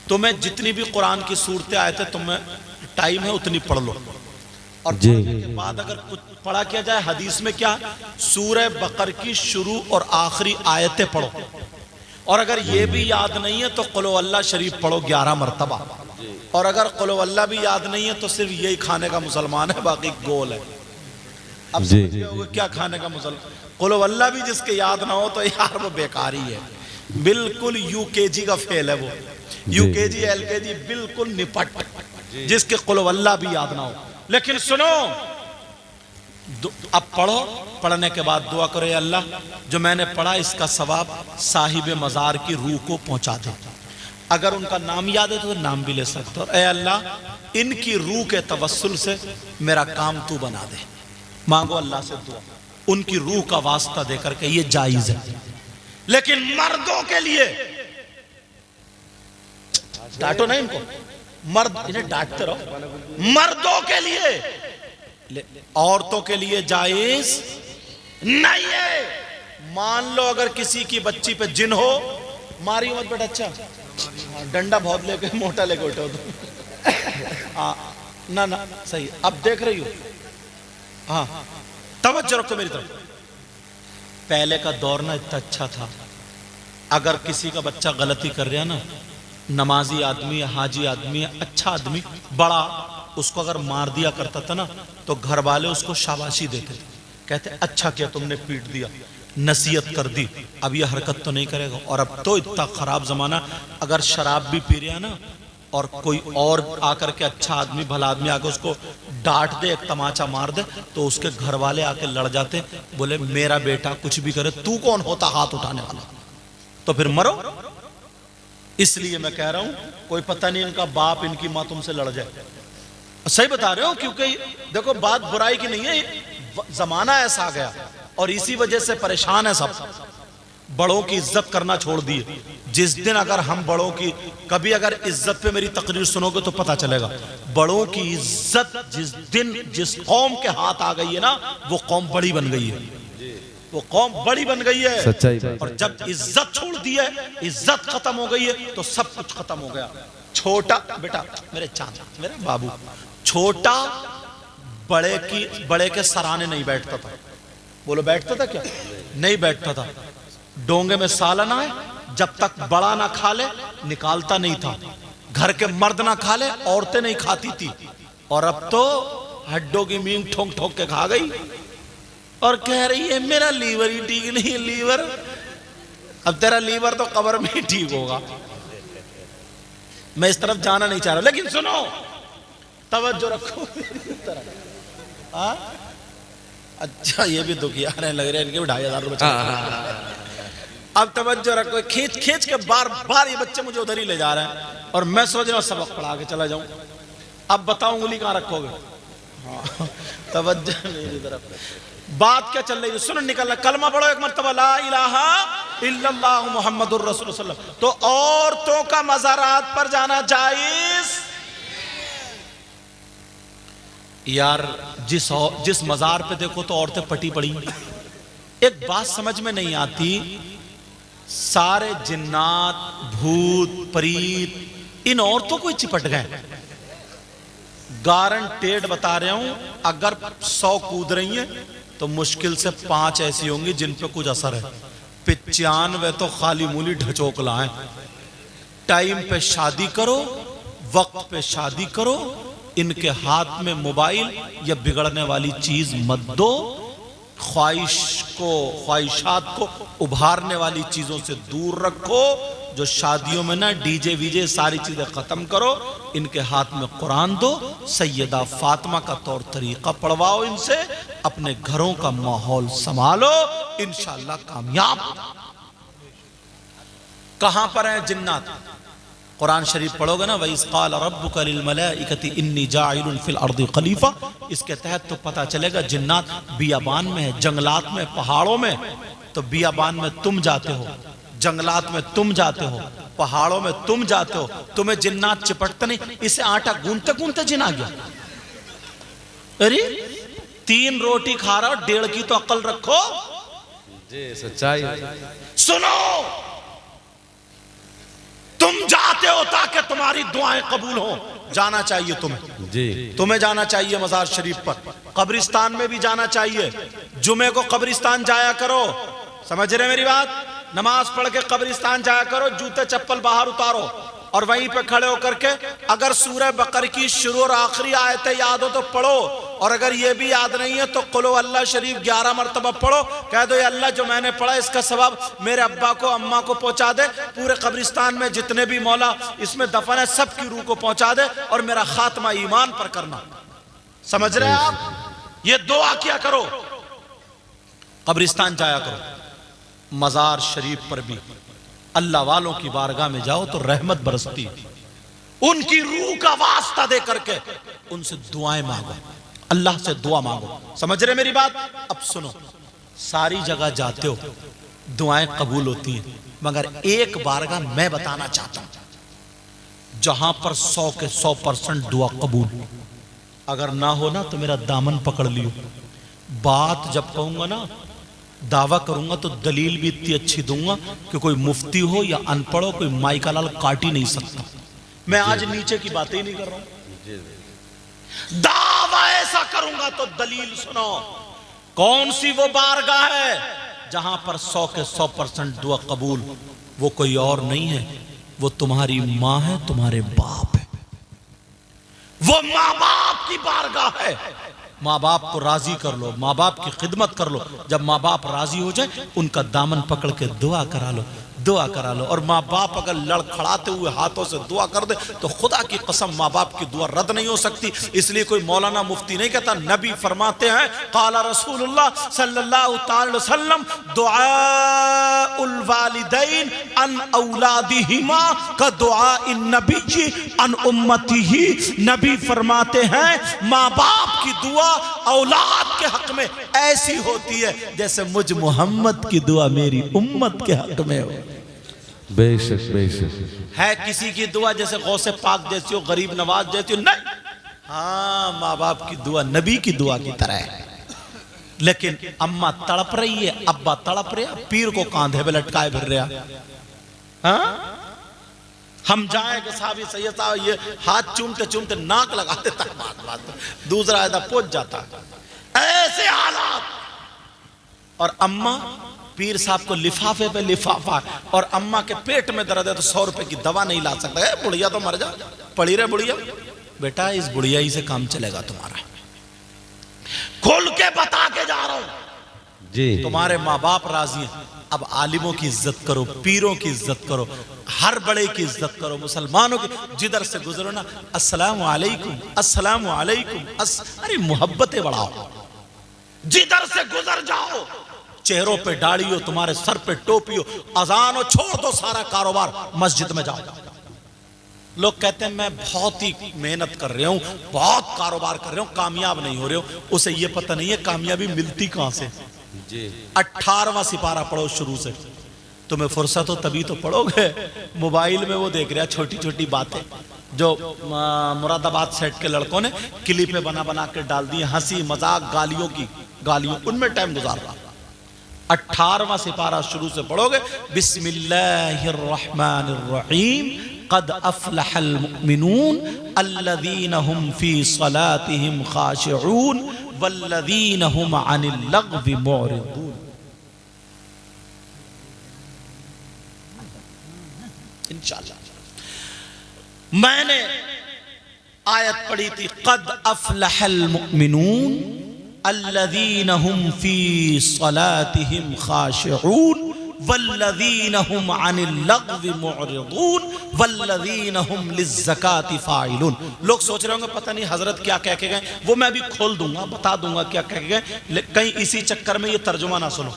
तुम्हें जितनी भी कुरान की सूरतें आए थे, तुम्हें टाइम है उतनी पढ़ लो। और पढ़ने के बाद अगर कुछ पढ़ा किया जाए, हदीस में क्या, सूरह बकर की शुरू और आखिरी आयतें पढ़ो। और अगर ये भी याद नहीं है तो कुल अल्लाह शरीफ पढ़ो 11 मरतबा। और अगर कुल अल्लाह भी याद नहीं है तो सिर्फ यही खाने का मुसलमान है, बाकी गोल है। अब समझिए क्या खाने का मुसलमान? कुल अल्लाह भी जिसके याद ना हो तो यार वो बेकार ही है, बिल्कुल UKG का फेल है वो। UKG LKG बिल्कुल निपट, जिसके कुल अल्लाह भी याद ना हो। लेकिन सुनो, अब पढ़ो, पढ़ने के बाद दुआ करो, या अल्लाह जो मैंने पढ़ा इसका सवाब साहिब मज़ार की रूह को पहुंचा दे। अगर उनका नाम याद है तो नाम भी ले सकते हो। ए अल्लाह इनकी रूह के तवस्सुल से मेरा काम तू बना दे। मांगो अल्लाह से दुआ, उनकी रूह का वास्ता देकर के, ये जायज है। लेकिन मर्दों के लिए डांटो नहीं इनको, मर्द इन्हें डांटते रहो। मर्दों के लिए, औरतों के लिए जायज नहीं है। मान लो अगर किसी की बच्ची पे जिन हो, मारियो मत बेटा, अच्छा डंडा बहुत लेके मोटा लेके उठो तो ना ना सही, अब देख रही हो। हाँ तवज्जो रखो मेरी तरफ। पहले का दौर ना इतना अच्छा था, अगर किसी का बच्चा गलती कर रहा ना, नमाजी आदमी है, हाजी आदमी है, अच्छा आदमी बड़ा, उसको अगर मार दिया करता था ना तो घर वाले उसको शाबाशी देते, कहते अच्छा किया तुमने पीट दिया, नसीहत कर दी, अब ये हरकत तो नहीं करेगा। और अब तो इतना खराब जमाना, अगर शराब भी पी रहा ना और कोई और आकर के अच्छा आदमी भला आदमी आकर उसको डांट दे, एक तमाचा मार दे, तो उसके घर वाले आके लड़ जाते, बोले मेरा बेटा कुछ भी करे, तू कौन होता हाथ उठाने वाला, तो फिर मरो। इसलिए मैं कह रहा हूं कोई पता नहीं इनका बाप इनकी मां तुमसे लड़ जाए। सही बता रहे हो, क्योंकि देखो बात बुराई की नहीं है, जमाना ऐसा आ गया और इसी वजह से परेशान है सब। बड़ों की इज्जत करना छोड़ दिए। जिस दिन अगर हम बड़ों की कभी अगर इज्जत पे मेरी तकरीर सुनोगे तो पता चलेगा, बड़ों की इज्जत जिस दिन जिस कौम के हाथ आ गई है ना, वो कौम बड़ी बन गई है, वो कौम बड़ी बन गई है। सच्चाई। और जब इज्जत छोड़ दी है, इज्जत खत्म हो गई है, तो सब कुछ खत्म हो गया। छोटा बेटा मेरे चांद, मेरे बाबू, छोटा बड़े के सराहने नहीं बैठता था। बोलो बैठता था क्या? नहीं बैठता था। डोंगे में सालन आए, जब तक बड़ा ना खा ले निकालता नहीं था। घर के मर्द ना खा ले औरतें नहीं खाती थी। और अब तो हड्डों की मींग ठोक ठोक के खा गई और कह रही है मेरा लीवर ही ठीक नहीं है। लीवर, अब तेरा लीवर तो कब्र में ही ठीक होगा। मैं इस तरफ जाना नहीं चाह रहा, लेकिन सुनो, तवज्जो रखो मेरी तरफ। अच्छा ये भी दुखियार है, लग रहा है इनके भी 2500 रुपए। अब तवज्जो रखो, खींच खींच के बार बार ये बच्चे मुझे उधर ही ले जा रहे हैं और मैं सोच रहा हूँ सबक पढ़ा के चला जाऊं। अब बताओ उंगली कहां रखोगे? हाँ तवज्जो मेरी तरफ। बात क्या चल रही है? सुन निकलना, कलमा पढ़ो एक मर्तबा, ला इलाहा इल्लल्लाहु मुहम्मदुर रसूलुल्लाह। तो औरतों का मज़ारात पर जाना जायज? यार जिस मज़ार पे देखो तो औरतें पटी पड़ी। एक बात समझ में नहीं आती, सारे जिन्नात भूत प्रीत इन औरतों को ही चिपट गए। गारंटेड बता रहा हूं, अगर 100 कूद रही हैं तो मुश्किल से 5 ऐसी होंगी जिन पे कुछ असर है। 95 तो खाली मूली ढचोकला है। टाइम पे शादी करो, वक्त पे शादी करो, इनके हाथ में मोबाइल या बिगड़ने वाली चीज मत दो। ख्वाहिशात को उभारने वाली चीजों से दूर रखो। जो शादियों में ना डीजे वीजे सारी चीजें खत्म करो, इनके हाथ में कुरान दो, सैयदा फातिमा का तौर तरीका पढ़वाओ इनसे, अपने घरों का माहौल संभालो, इंशाअल्लाह कामयाब। कहां पर है जिन्नात? कुरान शरीफ पढ़ोगे ना, वइज़ क़ाल रब्बुका लिल मलाइकति इन्नी जाइलुन फिल अर्दि खलीफा, इसके तहत तो पता चलेगा जिन्नात बियाबान में है, जंगलात में, पहाड़ों में। तो बियाबान में तुम जाते हो, जंगलात में तुम जाते हो, पहाड़ों में तुम जाते हो, तुम्हें जिन्नात चिपटते नहीं। इसे आटा गूंथते गूंथते जिन आ गया। अरे 3 रोटी खा रहा हो, 1.5 की तो अक्ल रखो। जी सच्चाई। सुनो, तुम जाते हो ताकि तुम्हारी दुआएं कबूल हो, जाना चाहिए तुम्हें। जी तुम्हें जाना चाहिए मजार शरीफ पर, कब्रिस्तान में भी जाना चाहिए। जुमे को कब्रिस्तान जाया करो, समझ रहे मेरी बात? नमाज पढ़ के कब्रिस्तान जाया करो, जूते चप्पल बाहर उतारो और वहीं पे खड़े होकर के अगर सूरह बकर की शुरू और आखिरी आयतें याद हो तो पढ़ो, और अगर ये भी याद नहीं है तो कुलो अल्लाह शरीफ 11 मरतबा पढ़ो। कह दो अल्लाह जो मैंने पढ़ा इसका सवाब मेरे अब्बा को अम्मा को पहुंचा दे, पूरे कब्रिस्तान में जितने भी मौला इसमें दफन है सबकी रूह को पहुंचा दे, और मेरा खात्मा ईमान पर करना। समझ रहे हैं आप? ये दुआ किया करो, कब्रिस्तान जाया करो। मजार शरीफ पर भी अल्लाह वालों की बारगाह में जाओ तो रहमत बरसती है। उनकी रूह का वास्ता दे करके उनसे दुआएं मांगो, अल्लाह से दुआ मांगो। समझ रहे मेरी बात? अब सुनो, सारी जगह जाते हो दुआएं कबूल होती हैं, मगर एक बारगाह मैं बताना चाहता हूं जहां पर 100 के 100% दुआ कबूल। अगर ना हो ना तो मेरा दामन पकड़ लियो। बात जब कहूंगा ना, दावा करूंगा तो दलील भी इतनी अच्छी दूंगा कि कोई मुफ्ती हो या अनपढ़ हो, कोई माई का लाल काट ही नहीं सकता। मैं आज नीचे की बातें ही नहीं कर रहा हूं। दावा ऐसा करूंगा तो दलील सुनो। कौन सी वो बारगाह है जहां पर 100 के 100% दुआ कबूल? वो कोई और नहीं है, वो तुम्हारी मां है, तुम्हारे बाप है। वो माँ बाप की बारगाह है। माँ बाप को राजी कर लो, माँ बाप की खिदमत कर लो। जब माँ बाप राजी हो जाए उनका दामन पकड़ के दुआ करा लो, दुआ करा लो। और माँ बाप अगर लड़खड़ाते हुए हाथों से दुआ कर दे तो खुदा की कसम माँ बाप की दुआ रद्द नहीं हो सकती। इसलिए कोई मौलाना मुफ्ती नहीं कहता, नबी फरमाते हैं काला रसूलुल्लाह सल्लल्लाहु अलैहि वसल्लम दुआउल वालिदैन अन औलादिहिमा का दुआइन नबी अन उम्मतिही। नबी फरमाते हैं माँ बाप की दुआ औलाद के हक में ऐसी होती है जैसे मुझ मोहम्मद की दुआ मेरी उम्मत के हक में हो। बेशक बेशक। है किसी की दुआ जैसे गौसे पाक जैसी हो, गरीब नवाज जैसी हो? नहीं। हाँ, माँ बाप की दुआ नबी की दुआ की तरह है। लेकिन अम्मा तड़प रही है, अब्बा तड़प रहे, पीर को कांधे पे लटकाए फिर रहा। हाँ? हम जाएंगे साहब सैयद साहब ये हाथ चूमते चूमते नाक लगा देता है, बात दूसरा आयदा पहुंच जाता। ऐसे हालात। और अम्मा पीर साहब को लिफाफे पे लिफाफा, और अम्मा के पेट में दर्द है तो 100 रुपए की दवा नहीं ला सकता है। बुढ़िया तो मर जा, पड़ी रहे बुढ़िया। बेटा इस बुढ़िया ही से काम चलेगा तुम्हारा। खोल के बता के जा रहा हूं जी। तुम्हारे माँ बाप राजी हैं। अब आलिमों की इज्जत करो, पीरों की इज्जत करो, हर बड़े की इज्जत करो, मुसलमानों की। जिधर से गुजरो ना अस्सलामु अलैकुम, अस्सलामु अलैकुम, अरे मोहब्बतें बढ़ाओ। जिधर से गुजर जाओ, चेहरों पे दाढ़ी हो, तुम्हारे सर पे टोपी हो, अजान हो, छोड़ दो सारा कारोबार, मस्जिद में जाओ। लोग कहते हैं मैं बहुत ही मेहनत कर रहा हूं, बहुत कारोबार कर रहा हूं, कामयाब नहीं हो रहे हो। उसे ये पता नहीं है कामयाबी मिलती कहां से। 18वां सिपारा पढ़ो शुरू से। तुम्हें फुर्सत हो तभी तो पढ़ोगे। मोबाइल में वो देख रहा छोटी छोटी बातें जो मुरादाबाद सेट के लड़कों ने क्लिपें बना बना के डाल दी, हंसी मजाक गालियों की, गालियों, उनमें टाइम गुजार रहा। 18वां सिपारा शुरू से पढ़ोगे। बिस्मिल्लाहिर रहमानिर रहीम क़द अफ़लहल मुमिनून अल्लज़ीना हुम फ़ी सलातिहिम ख़ाशिऊन वल्लज़ीना हुम अनिल लग़्वी मुअरिदून। इंशाअल्लाह मैंने आयत पढ़ी थी क़द अफ़लहल मुमिनून अल्लज़ीना हुम फ़ी सलातिहिम ख़ाशिऊन वल्लज़ीना हुम अनिल लग़्वी मुअरिदून वल्लज़ीना हुम लिज़्ज़काति फ़ाइलून। लोग सोच रहे होंगे पता नहीं हजरत क्या कह के गए, वो मैं भी खोल दूंगा, बता दूंगा क्या कह के गए। कहीं इसी चक्कर में ये तर्जुमा ना सुनो,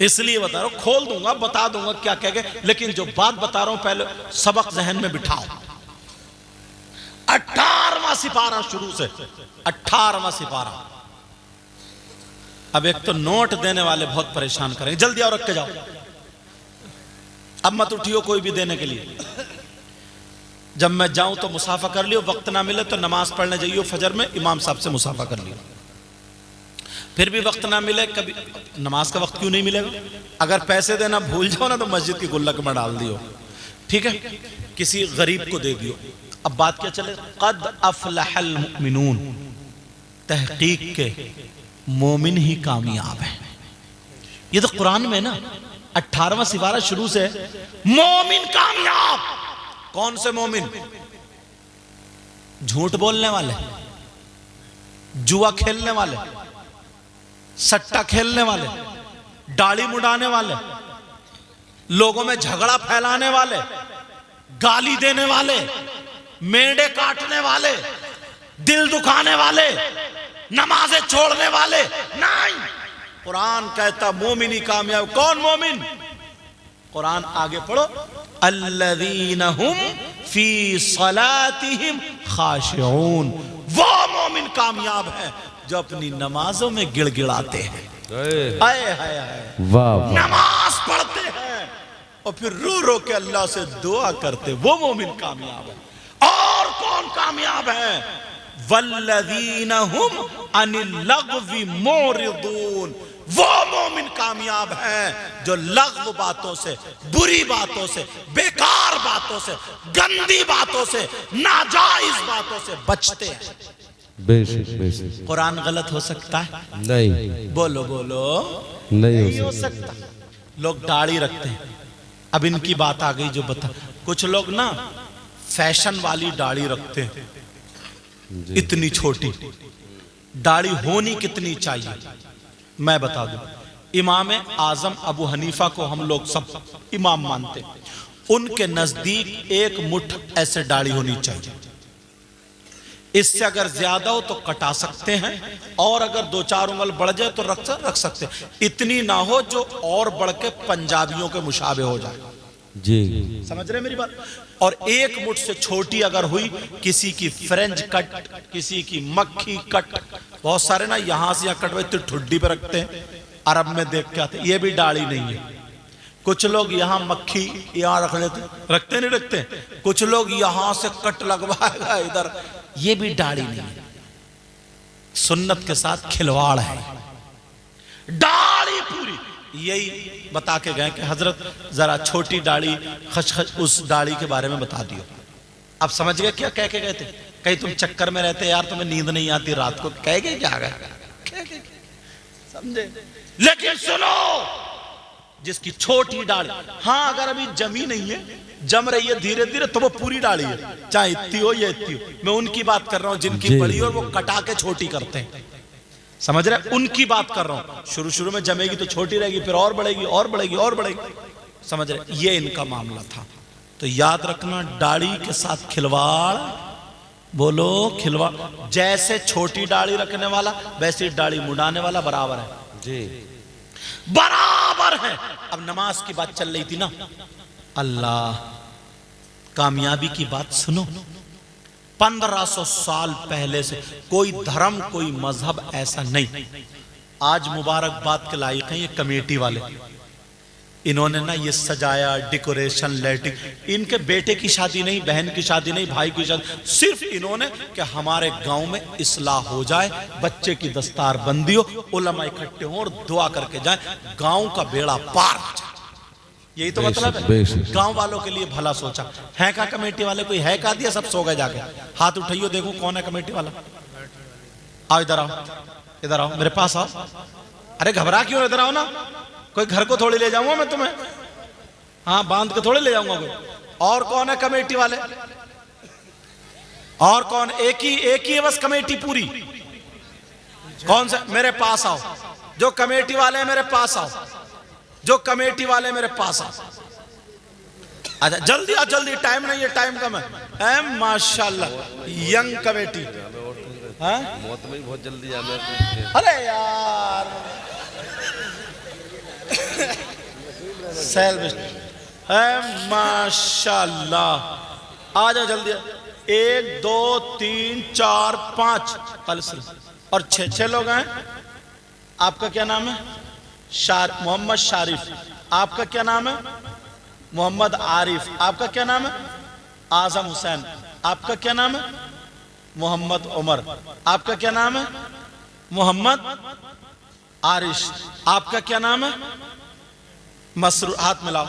इसलिए बता रहा हूं, खोल दूंगा, बता दूंगा क्या कह गए। लेकिन जो बात बता रहा हूं पहले सबक जहन में बिठाओ। 18वां सिपारा शुरू से, 18वां सिपारा। अब एक तो नोट देने वाले बहुत परेशान करेंगे, जल्दी आओ रख के जाओ, अब मत उठियो कोई भी देने के लिए। जब मैं जाऊं तो मुसाफा कर लियो, वक्त ना मिले तो नमाज पढ़ने जाइयो फजर में, इमाम साहब से मुसाफा कर लियो। फिर भी वक्त ना मिले, कभी नमाज का वक्त क्यों नहीं मिलेगा? अगर पैसे देना भूल जाओ ना तो मस्जिद की गुल्लक में डाल दियो, ठीक है, किसी गरीब को दे दियो। अब बात क्या चले, क़द अफ़लहल मुमिनून, तहकीक के मोमिन ही कामयाब है। ये तो कुरान में ना 18वां सिपारा शुरू से मोमिन कामयाब। कौन से मोमिन? झूठ बोलने वाले, जुआ खेलने वाले, सट्टा खेलने वाले, दाढ़ी मुड़ाने वाले, लोगों में झगड़ा फैलाने वाले, गाली देने वाले, मेंढे काटने वाले, दिल दुखाने वाले, नमाजें छोड़ने वाले नहीं। कुरान कहता मोमिन ही कामयाब। कौन मोमिन? कुरान आगे पढ़ो, अल्लज़ीना हुम फी सलातिहिम खाशिऊन। वो मोमिन कामयाब है जो अपनी नमाजों में गिड़गिड़ाते हैं, हाय हाय हाय, वाह, नमाज पढ़ते हैं और फिर रो रो के अल्लाह से दुआ करते, वो मोमिन कामयाब है। और कौन कामयाब है? वल्लज़ीना हुम अनिल लग़्वी मुअरिदून। वो मोमिन कामयाब है जो लग़्व बातों से, बुरी बातों से, बेकार बातों से, गंदी बातों से, नाजायज बातों से बचते हैं। बेशक बेशक। कुरान गलत हो सकता है? नहीं, बोलो बोलो, नहीं हो सकता। लोग दाढ़ी रखते हैं। अब इनकी बात आ गई जो बता, कुछ लोग ना फैशन वाली दाढ़ी रखते हैं, इतनी छोटी दाढ़ी होनी कितनी चाहिए मैं बता दूं। इमाम आजम अबू हनीफा को हम लोग सब इमाम मानते, उनके नजदीक एक मुठ ऐसे दाढ़ी होनी चाहिए। इससे अगर ज्यादा हो तो कटा सकते हैं, और अगर 2-4 उंगल बढ़ जाए तो रख सकते हैं। इतनी ना हो जो और बढ़ के पंजाबियों के मुशाबे हो जाए जी। समझ रहे मेरी बात? और एक मुठ से छोटी अगर हुई, किसी की फ्रेंच कट, किसी की मक्खी कट, बहुत सारे ना यहां से यहां कटवाई तो ठुड्डी पे रखते हैं, अरब में देख के आते, ये भी दाढ़ी नहीं है। कुछ लोग यहां मक्खी यहां रख लेते, रखते नहीं रखते। कुछ लोग यहां से कट लगवाएगा इधर, ये भी दाढ़ी नहीं है। सुन्नत के साथ खिलवाड़ है, दाढ़ी पूरी। यही बता के गए कि हजरत जरा छोटी दाढ़ी खच उस दाढ़ी के बारे में बता दियो। अब समझ गए क्या कह के गए थे? कहीं तुम चक्कर में रहते यार तुम्हें नींद नहीं आती रात को, कह गए क्या गए, समझे? लेकिन सुनो, जिसकी छोटी दाढ़ी, हाँ अगर अभी जमी नहीं है, जम रही है धीरे धीरे, तो वो पूरी दाढ़ी है, चाहे इतनी हो या इतनी हो। मैं उनकी बात कर रहा हूं जिनकी बड़ी हो, वो कटा के छोटी करते हैं, समझ रहे? उनकी बात कर रहा हूं। शुरू शुरू में जमेगी तो छोटी रहेगी, फिर और बढ़ेगी और बढ़ेगी और बढ़ेगी, समझ रहे? ये इनका मामला था। तो याद रखना, दाढ़ी के साथ खिलवाड़, बोलो खिलवाड़। जैसे छोटी दाढ़ी रखने वाला वैसे दाढ़ी मुड़ाने वाला बराबर है जी, बराबर है। अब नमाज की बात चल रही थी ना, अल्लाह कामयाबी की बात सुनो। 1500 साल पहले से कोई धर्म कोई मजहब ऐसा नहीं। आज मुबारकबाद के लायक हैं ये कमेटी वाले, इन्होंने ना ये सजाया, डेकोरेशन, लाइटिंग। इनके बेटे की शादी नहीं, बहन की शादी नहीं, भाई की शादी, सिर्फ इन्होंने कि हमारे गांव में इस्लाह हो जाए, बच्चे की दस्तार बंदी हो, उलमा इकट्ठे हो और दुआ करके जाए, गांव का बेड़ा पार हो जाए। यही तो मतलब है, गांव वालों के लिए भला सोचा है। क्या कमेटी वाले कोई है? का दिया, सब सो गए जाके। हाथ उठाइयो, देखो कौन है कमेटी वाला। आओ इधर आओ, इधर आओ, मेरे पास आओ। अरे घबरा क्यों, इधर आओ ना। कोई घर को थोड़ी ले जाऊंगा मैं तुम्हें, हाँ बांध के थोड़ी ले जाऊंगा कोई। और कौन है कमेटी वाले? और कौन? एक ही है बस कमेटी पूरी। कौन सा? मेरे पास आओ, जो कमेटी वाले हैं मेरे पास आओ, जो कमेटी वाले मेरे पास आओ। अच्छा जल्दी आओ, जल्दी, टाइम नहीं है, टाइम कम है। माशाल्लाह यंग कमेटी, हाँ मौत में बहुत जल्दी जाना। अरे यार माशाल्लाह, आ जाओ जल्दी। 1 2 3 4 5 और 6 लोग हैं। आपका क्या नाम है? मोहम्मद शारिफ। आपका क्या नाम है? मोहम्मद आरिफ। आपका क्या नाम है? आजम हुसैन। आपका क्या नाम है? मोहम्मद उमर। आपका क्या नाम है? मोहम्मद आरिश। आपका क्या नाम है? मसरूर। हाथ मिलाओ,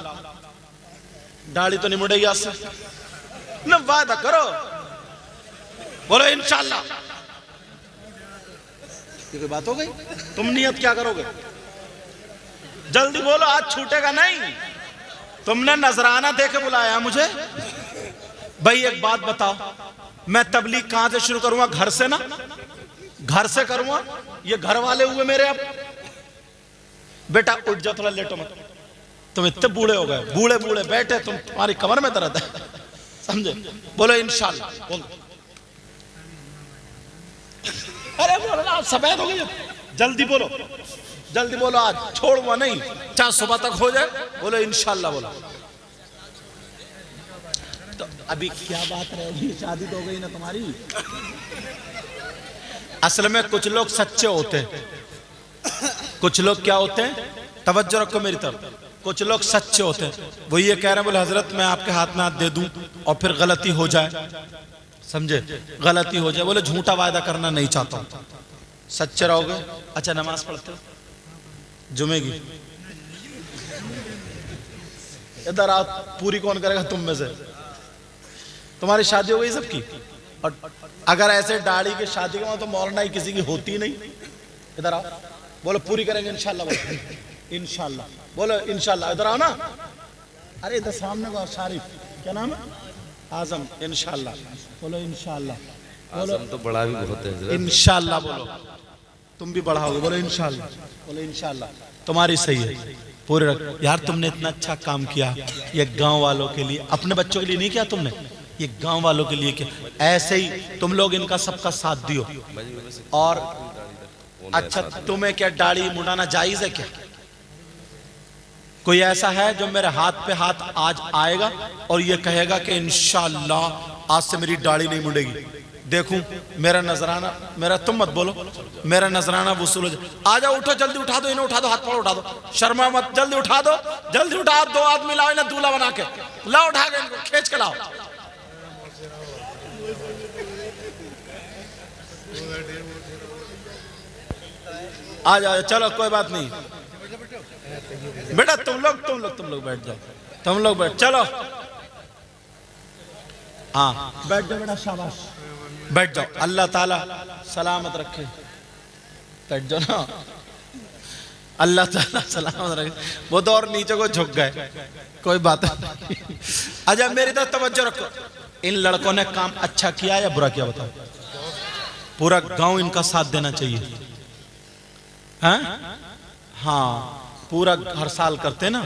दाढ़ी तो नहीं मुड़ेगी आज से ना, वादा करो, बोलो इंशाल्लाह। ये कोई बात हो गई? तुम नियत क्या करोगे? जल्दी बोलो, आज छूटेगा नहीं। तुमने नजराना देके बुलाया मुझे। भाई एक बात बताओ, मैं तबलीग कहां से शुरू करूंगा? घर से ना, घर से करूंगा। ये घर वाले हुए मेरे। अब बेटा उठ जाओ, थोड़ा लेटो मत, तुम इतने बूढ़े हो गए, बूढ़े बूढ़े बैठे तुम, तुम्हारी कमर में दर्द है, समझे? बोलो इंशाल्लाह। बोलो, अरे बोलो ना, सफेद हो गई, जल्दी बोलो, जल्दी बोलो, आज छोड़ूंगा नहीं, चाहे सुबह तक हो जाए। बोलो इंशाल्लाह। बोलो। तो अभी क्या बात रहेगी? शादी तो हो गई ना तुम्हारी। असल में कुछ लोग सच्चे होते हैं, कुछ लोग क्या होते हैं, तवज्जो रखो मेरी तरफ, कुछ लोग सच्चे होते हैं। वो ये कह रहे हैं, बोले हजरत मैं आपके हाथ में हाथ दे दूं और फिर गलती हो जाए, समझे? गलती हो जाए। बोले झूठा वायदा करना नहीं चाहता हूं, सच्चे रहोगे। अच्छा नमाज पढ़ते हो जुमे की? इधर आओ, पूरी कौन करेगा तुम में से? तुम्हारी शादी हो गई सबकी? और अगर ऐसे दाढ़ी के शादी के तो मौलाना ही किसी की होती ही नहीं। इधर आओ, बोलो पूरी करेंगे इंशाल्लाह। बोलो इंशाल्लाह, बोलो इंशाल्लाह। इधर आओ ना, अरे इधर सामने को शारिफ, क्या नाम है? आजम। इंशाल्लाह बोलो, इंशाल्लाह बोलो। आजम तो बड़ा भी बहुत है। इंशाल्लाह बोलो, तुम भी बढ़ाओगे, बोलो इंशाल्लाह, बोलो इंशाल्लाह। तुम्हारी सही है पूरे रख। यार तुमने इतना अच्छा काम किया, ये गांव वालों के लिए, अपने बच्चों के लिए नहीं किया तुमने, ये गांव वालों के लिए किया। ऐसे ही तुम लोग इनका सबका साथ दियो। और अच्छा, तुम्हें क्या दाढ़ी मुड़ाना जायज है क्या? कोई ऐसा है जो मेरे हाथ पे हाथ आज आएगा और ये कहेगा कि इंशाअल्लाह आज से मेरी दाढ़ी नहीं मुड़ेगी? देखूं मेरा नजराना, मेरा तुम मत बोलो, मेरा नजराना वसूल हो जाए। आ जाओ, उठो जल्दी, उठा दो इन्हें, उठा दो, हाथ पाँव उठा दो, शर्मा मत, जल्दी उठा दो, जल्दी उठा। 2 आदमी लाओ इन्हें दूल्हा बना के लाओ, उठा के इनको खींच के लाओ। आ जाओ, चलो कोई बात नहीं बेटा, तुम लोग बैठ जाओ, तुम लोग बैठ, चलो हाँ बैठ जाओ बेटा, शाबाश बैठ जाओ, अल्लाह ताला सलामत रखे। बैठ जाओ ना, अल्लाह ताला सलामत रखे। वो तो और नीचे को झुक गए, कोई बात नहीं। अच्छा मेरी तरफ तवज्जो रखो। इन लड़कों ने काम अच्छा किया या बुरा किया बताओ? पूरा गांव इनका साथ देना चाहिए। हाँ पूरा हर साल करते ना,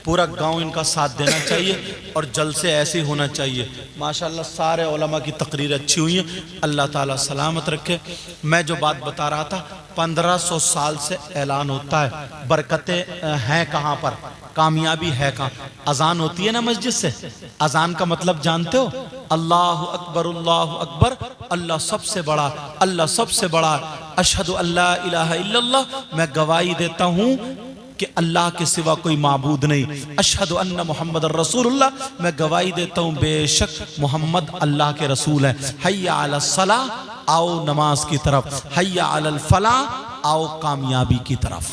पूरा गांव इनका साथ देना चाहिए और जल्द से ऐसे ही होना चाहिए। माशाल्लाह सारे उलमा की तकरीर अच्छी हुई है, अल्लाह ताला सलामत रखे। मैं जो बात बता रहा था, 1500 साल से ऐलान होता है, बरकतें हैं कहाँ पर, कामयाबी है कहाँ? अजान होती है ना मस्जिद से, अजान का मतलब जानते हो? अल्लाह अकबर, अल्लाह अकबर, अल्लाह सबसे बड़ा, अल्लाह सबसे बड़ा, अशहदु अल्ला इलाहा इल्लल्लाह, मैं गवाही देता हूँ कि अल्लाह के सिवा कोई माबूद नहीं, अशहदु अन्ना मुहम्मद रसूलुल्लाह, मैं गवाही देता हूँ बेशक मोहम्मद अल्लाह के रसूल है। हय्या अला सलाह, आओ नमाज की तरफ, हय्या अलल फलाह, आओ कामयाबी की तरफ।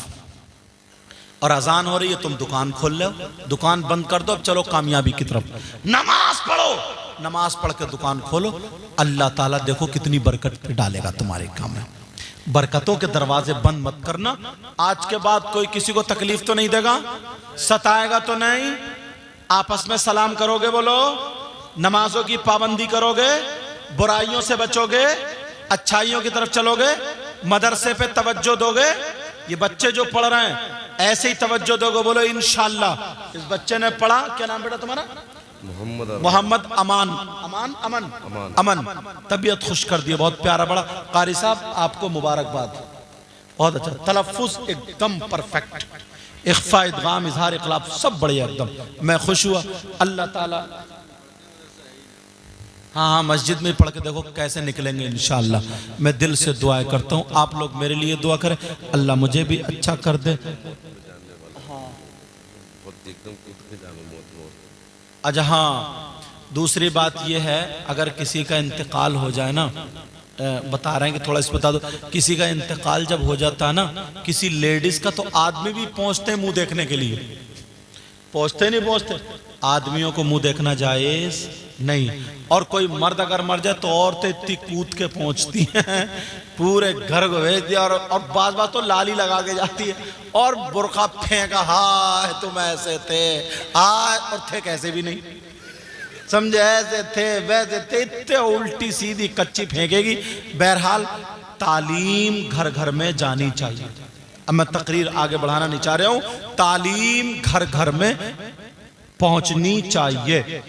और अजान हो रही है, तुम दुकान खोल लो, दुकान बंद कर दो, अब चलो कामयाबी की तरफ। नमाज पढ़ो, नमाज पढ़ के दुकान खोलो, अल्लाह ताला देखो कितनी बरकत डालेगा तुम्हारे काम में। बरकतों के दरवाजे बंद मत करना। आज के बाद कोई किसी को तकलीफ तो नहीं देगा, सताएगा तो नहीं, आपस में सलाम करोगे, बोलो नमाजों की पाबंदी करोगे, बुराइयों से बचोगे, अच्छाइयों की तरफ चलोगे, मदरसे पे तवज्जो दोगे। ये बच्चे जो पढ़ रहे हैं ऐसे ही तवज्जो दोगे, बोलो इंशाअल्लाह। इस बच्चे ने पढ़ा, क्या नाम बेटा तुम्हारा? मोहम्मद अमान, अमान अमन अमन, तबीयत खुश कर दिया, बहुत प्यारा बड़ा। कारी साहब आपको मुबारकबाद, बहुत अच्छा तलफ्फुज एकदम परफेक्ट, इख्फा इदगाम इजहार इखलाफ सब बढ़िया एकदम, मैं खुश हुआ। अल्लाह ताला हाँ मस्जिद में पढ़ के देखो कैसे निकलेंगे इंशाअल्लाह। मैं दिल से दुआएं करता हूँ, आप लोग मेरे लिए दुआ करें, अल्लाह मुझे भी अच्छा कर दे। अच्छा हाँ, दूसरी बात यह है, अगर किसी का इंतकाल हो जाए ना, बता रहे हैं कि थोड़ा इस बता दो, किसी का इंतकाल जब हो जाता है ना, किसी लेडीज का, तो आदमी भी पहुंचते हैं मुंह देखने के लिए, पहुंचते नहीं पहुंचते? आदमियों को मुंह देखना जायज नहीं। और कोई मर्द अगर मर जाए तो औरतें इतनी कूद के पहुंचती हैं, पूरे घर को भेज दिया, और बात बात तो लाली लगा के जाती है और बुरखा फेंका, हाय तुम ऐसे थे, हाय, और थे कैसे भी नहीं, समझे, ऐसे थे वैसे थे, इतने उल्टी सीधी कच्ची फेंकेगी। बहरहाल तालीम घर घर में जानी चाहिए। अब मैं तकरीर आगे बढ़ाना नहीं चाह रहा हूं, तालीम घर घर में पहुंचनी चाहिए।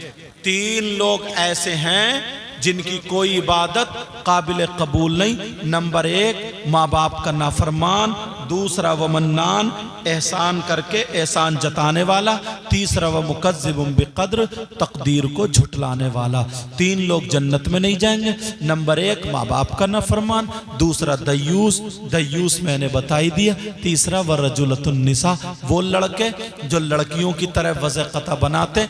3 लोग ऐसे हैं जिनकी कोई इबादत काबिल कबूल नहीं। नंबर 1 माँ बाप का नाफरमान, दूसरा व मन्नान, एहसान करके एहसान जताने वाला, तीसरा व मुकज़्ज़िबुन बिक़द्र, तकदीर को झुटलाने वाला। 3 लोग जन्नत में नहीं जाएंगे। नंबर 1 माँ बाप का नाफरमान, दूसरा दयूस, दयूस मैंने बताई दिया, तीसरा व रजुलतुन निसा, वो लड़के जो लड़कियों की तरह वज़े क़ता बनाते